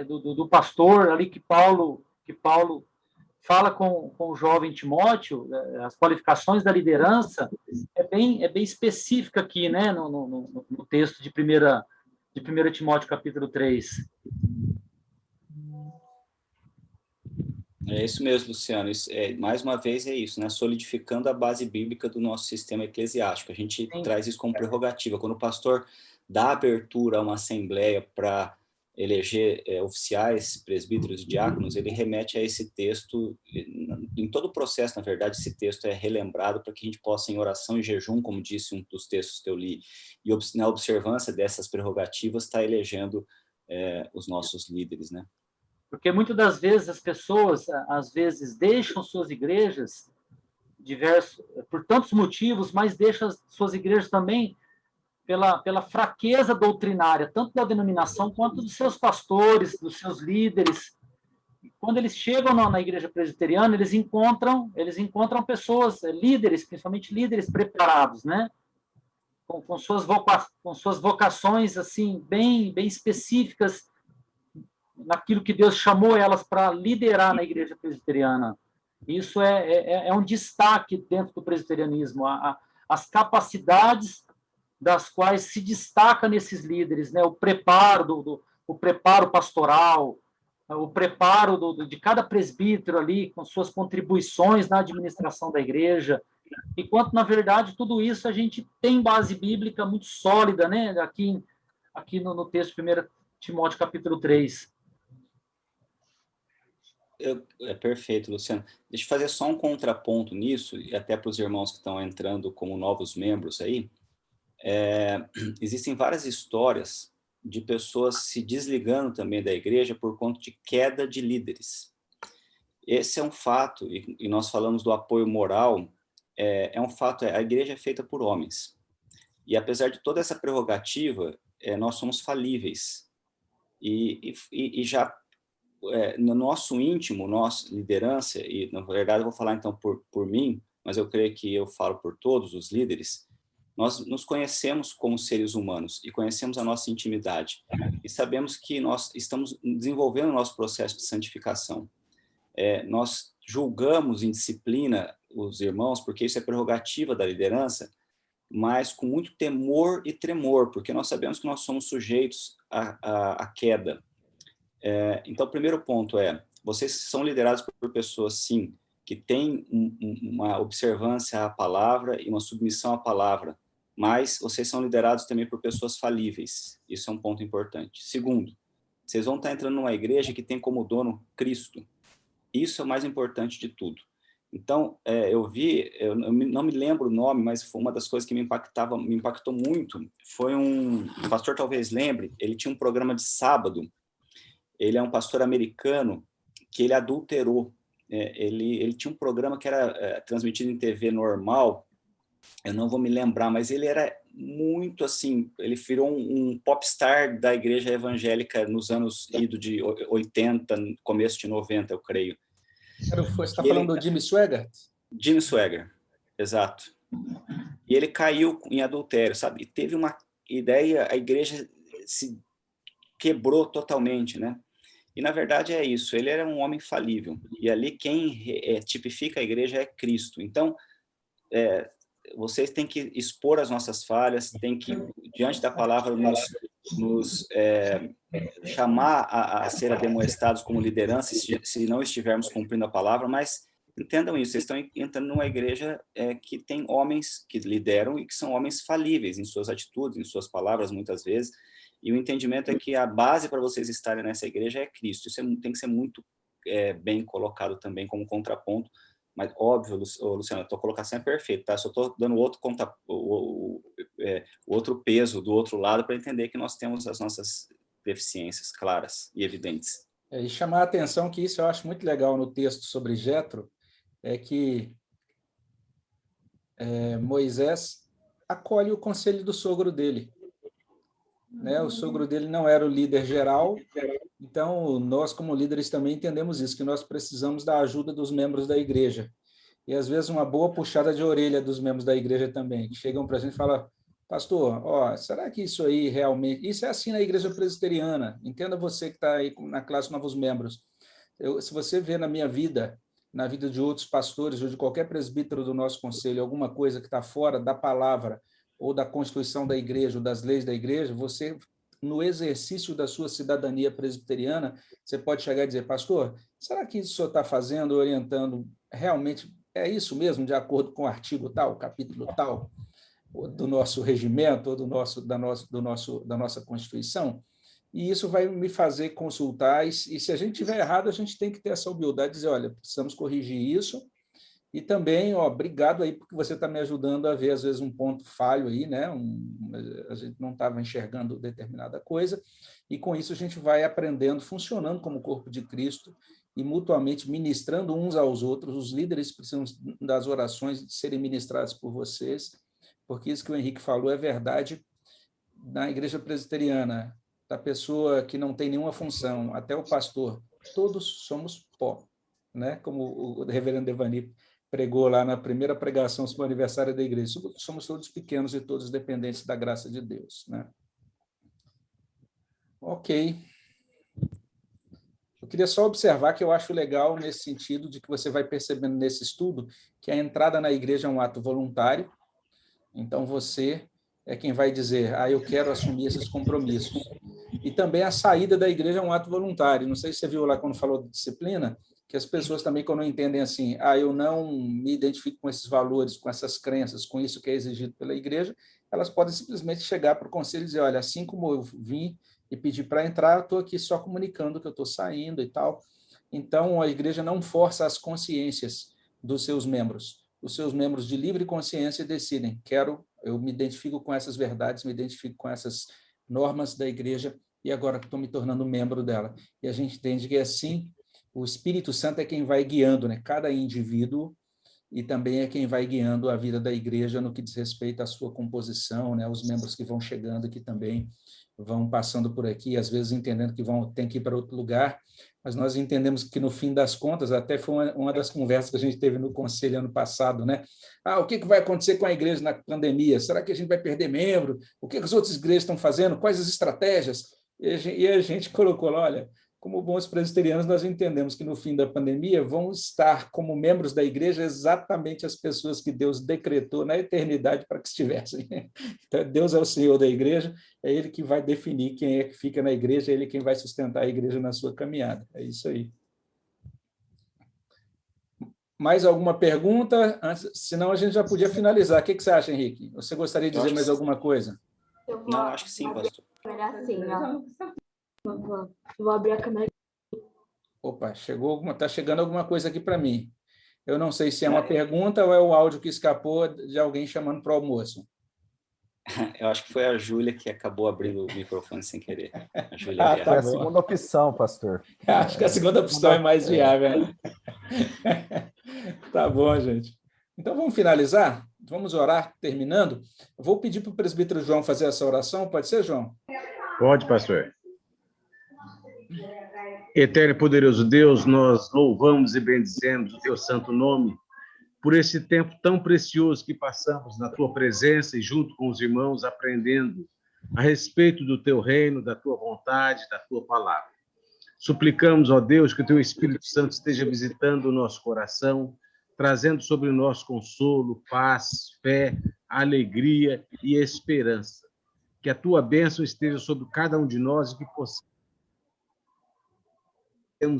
do pastor, ali que Paulo fala com o jovem Timóteo, as qualificações da liderança, é bem específica aqui, né, no texto de 1 Timóteo capítulo 3. É isso mesmo, Luciano. Mais uma vez é isso, né? Solidificando a base bíblica do nosso sistema eclesiástico. A gente traz isso como prerrogativa. Quando o pastor dá abertura a uma assembleia para eleger oficiais, presbíteros e diáconos, ele remete a esse texto. Em todo o processo, na verdade, esse texto é relembrado para que a gente possa, em oração e jejum, como disse um dos textos que eu li, e na observância dessas prerrogativas, estar elegendo os nossos líderes, né? Porque muitas das vezes as pessoas, às vezes, deixam suas igrejas por tantos motivos, mas deixam suas igrejas também pela fraqueza doutrinária, tanto da denominação quanto dos seus pastores, dos seus líderes. Quando eles chegam na igreja presbiteriana, eles encontram pessoas, líderes, principalmente líderes preparados, né? Com suas vocações assim bem específicas naquilo que Deus chamou elas para liderar na igreja presbiteriana. Isso é um destaque dentro do presbiterianismo, as capacidades das quais se destaca nesses líderes, né? O preparo pastoral, o preparo de cada presbítero ali, com suas contribuições na administração da igreja, enquanto, na verdade, tudo isso a gente tem base bíblica muito sólida, né? Aqui no texto de 1 Timóteo capítulo 3. Perfeito, Luciano. Deixa eu fazer só um contraponto nisso, e até para os irmãos que estão entrando como novos membros aí. Existem várias histórias de pessoas se desligando também da igreja por conta de queda de líderes. Esse é um fato, e nós falamos do apoio moral, é um fato, a igreja é feita por homens. E apesar de toda essa prerrogativa, nós somos falíveis. E já no nosso íntimo, nossa liderança, e na verdade eu vou falar então por mim, mas eu creio que eu falo por todos os líderes, nós nos conhecemos como seres humanos e conhecemos a nossa intimidade e sabemos que nós estamos desenvolvendo o nosso processo de santificação. Nós julgamos em disciplina os irmãos, porque isso é prerrogativa da liderança, mas com muito temor e tremor, porque nós sabemos que nós somos sujeitos à queda. Então, o primeiro ponto vocês são liderados por pessoas, sim, que têm uma observância à palavra e uma submissão à palavra, mas vocês são liderados também por pessoas falíveis. Isso é um ponto importante. Segundo, vocês vão estar entrando numa igreja que tem como dono Cristo. Isso é o mais importante de tudo. Então, eu não me lembro o nome, mas foi uma das coisas que me impactou muito. Foi o pastor talvez lembre, ele tinha um programa de sábado. Ele é um pastor americano que ele adulterou. Ele tinha um programa que era transmitido em TV normal, eu não vou me lembrar, mas ele era muito assim, ele virou um popstar da igreja evangélica nos anos de 80, começo de 90, eu creio. Você está falando do Jimmy Swaggart? Jimmy Swaggart, exato. E ele caiu em adultério, sabe? E teve uma ideia, a igreja se quebrou totalmente, né? E, na verdade, é isso. Ele era um homem falível. E ali quem tipifica a igreja é Cristo. Então, vocês têm que expor as nossas falhas, têm que, diante da palavra, nos chamar a ser ademoestados como liderança, se não estivermos cumprindo a palavra, mas entendam isso, vocês estão entrando numa igreja que tem homens que lideram e que são homens falíveis em suas atitudes, em suas palavras, muitas vezes, e o entendimento é que a base para vocês estarem nessa igreja é Cristo. Isso tem que ser muito bem colocado também como contraponto, mas óbvio, Luciano, a tua colocação é perfeita, tá? Só estou dando outro peso do outro lado para entender que nós temos as nossas deficiências claras e evidentes. E chamar a atenção que isso eu acho muito legal no texto sobre Jétro, é que Moisés acolhe o conselho do sogro dele. né? O sogro dele não era o líder geral, então nós, como líderes, também entendemos isso, que nós precisamos da ajuda dos membros da igreja. E, às vezes, uma boa puxada de orelha dos membros da igreja também, que chegam para a gente e falam: pastor, será que isso aí realmente... Isso é assim na igreja presbiteriana. Entenda você que está aí na classe Novos Membros. Se você vê na minha vida, na vida de outros pastores ou de qualquer presbítero do nosso conselho, alguma coisa que está fora da palavra ou da constituição da igreja ou das leis da igreja, você, no exercício da sua cidadania presbiteriana, você pode chegar e dizer: pastor, será que isso o senhor está fazendo, orientando, realmente é isso mesmo, de acordo com o artigo tal, capítulo tal, do nosso regimento, ou da nossa Constituição? E isso vai me fazer consultar, e se a gente tiver errado, a gente tem que ter essa humildade de dizer: olha, precisamos corrigir isso, e também, obrigado aí, porque você está me ajudando a ver, às vezes, um ponto falho aí, né? A gente não estava enxergando determinada coisa, e com isso a gente vai aprendendo, funcionando como corpo de Cristo, e mutuamente ministrando uns aos outros. Os líderes precisam das orações serem ministradas por vocês, porque isso que o Henrique falou é verdade. Na igreja presbiteriana, da pessoa que não tem nenhuma função até o pastor, todos somos pó, né? Como o reverendo Devani pregou lá na primeira pregação sobre o aniversário da igreja. Somos todos pequenos e todos dependentes da graça de Deus, né? Ok. Eu queria só observar que eu acho legal nesse sentido de que você vai percebendo nesse estudo que a entrada na igreja é um ato voluntário. Então, você é quem vai dizer: eu quero assumir esses compromissos. E também a saída da igreja é um ato voluntário. Não sei se você viu lá quando falou de disciplina, que as pessoas também, quando entendem assim: eu não me identifico com esses valores, com essas crenças, com isso que é exigido pela igreja, elas podem simplesmente chegar para o conselho e dizer: olha, assim como eu vim e pedi para entrar, eu estou aqui só comunicando que eu estou saindo e tal. Então, a igreja não força as consciências dos seus membros. Os seus membros de livre consciência decidem: eu me identifico com essas verdades, me identifico com essas normas da igreja, e agora estou me tornando membro dela. E a gente entende que, assim, o Espírito Santo é quem vai guiando, né, cada indivíduo, e também é quem vai guiando a vida da igreja no que diz respeito à sua composição, né, os membros que vão chegando, que também vão passando por aqui, às vezes entendendo que tem que ir para outro lugar, mas nós entendemos que, no fim das contas, até foi uma das conversas que a gente teve no conselho ano passado, né? O que vai acontecer com a igreja na pandemia? Será que a gente vai perder membro? O que as outras igrejas estão fazendo? Quais as estratégias? E a gente colocou lá: olha, como bons presbiterianos, nós entendemos que, no fim da pandemia, vão estar como membros da igreja exatamente as pessoas que Deus decretou na eternidade para que estivessem. Então, Deus é o Senhor da igreja, é Ele que vai definir quem é que fica na igreja, é Ele quem vai sustentar a igreja na sua caminhada. É isso aí. Mais alguma pergunta? Senão a gente já podia finalizar. O que você acha, Henrique? Você gostaria de dizer mais alguma coisa? Não, acho que sim, pastor. Assim, vou abrir a câmera. Opa, está chegando alguma coisa aqui para mim. Eu não sei se é uma pergunta ou é o áudio que escapou de alguém chamando para o almoço. Eu acho que foi a Júlia que acabou abrindo o microfone sem querer. A Júlia tá, é a segunda opção, pastor. Acho que a segunda opção é mais viável. Né? Tá bom, gente. Então, vamos finalizar? Vamos orar, terminando. Eu vou pedir para o presbítero João fazer essa oração. Pode ser, João? Pode, pastor. Eterno e poderoso Deus, nós louvamos e bendizemos o teu santo nome por esse tempo tão precioso que passamos na tua presença e junto com os irmãos aprendendo a respeito do teu reino, da tua vontade, da tua palavra. Suplicamos, ó Deus, que o teu Espírito Santo esteja visitando o nosso coração, trazendo sobre nós consolo, paz, fé, alegria e esperança. Que a tua bênção esteja sobre cada um de nós e que possamos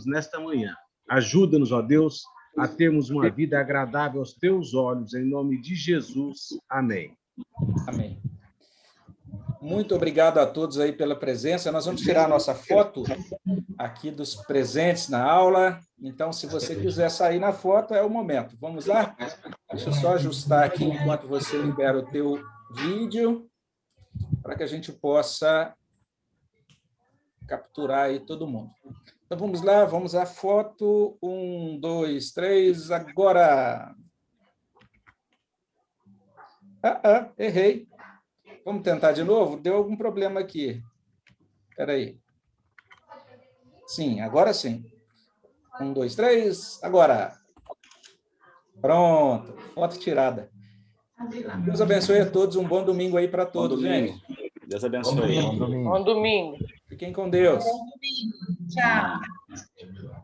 nesta manhã. Ajuda-nos, ó Deus, a termos uma vida agradável aos teus olhos, em nome de Jesus. Amém. Amém. Muito obrigado a todos aí pela presença. Nós vamos tirar a nossa foto aqui dos presentes na aula. Então, se você quiser sair na foto, é o momento. Vamos lá? Deixa eu só ajustar aqui enquanto você libera o teu vídeo, para que a gente possa capturar aí todo mundo. Então, vamos lá, vamos à foto. 1, 2, 3, agora! Errei. Vamos tentar de novo? Deu algum problema aqui. Espera aí. Sim, agora sim. 1, 2, 3, agora. Pronto, foto tirada. Deus abençoe a todos, um bom domingo aí para todos, gente. Deus abençoe. Bom domingo. Bom domingo. Fiquem com Deus. Bom domingo. Tchau.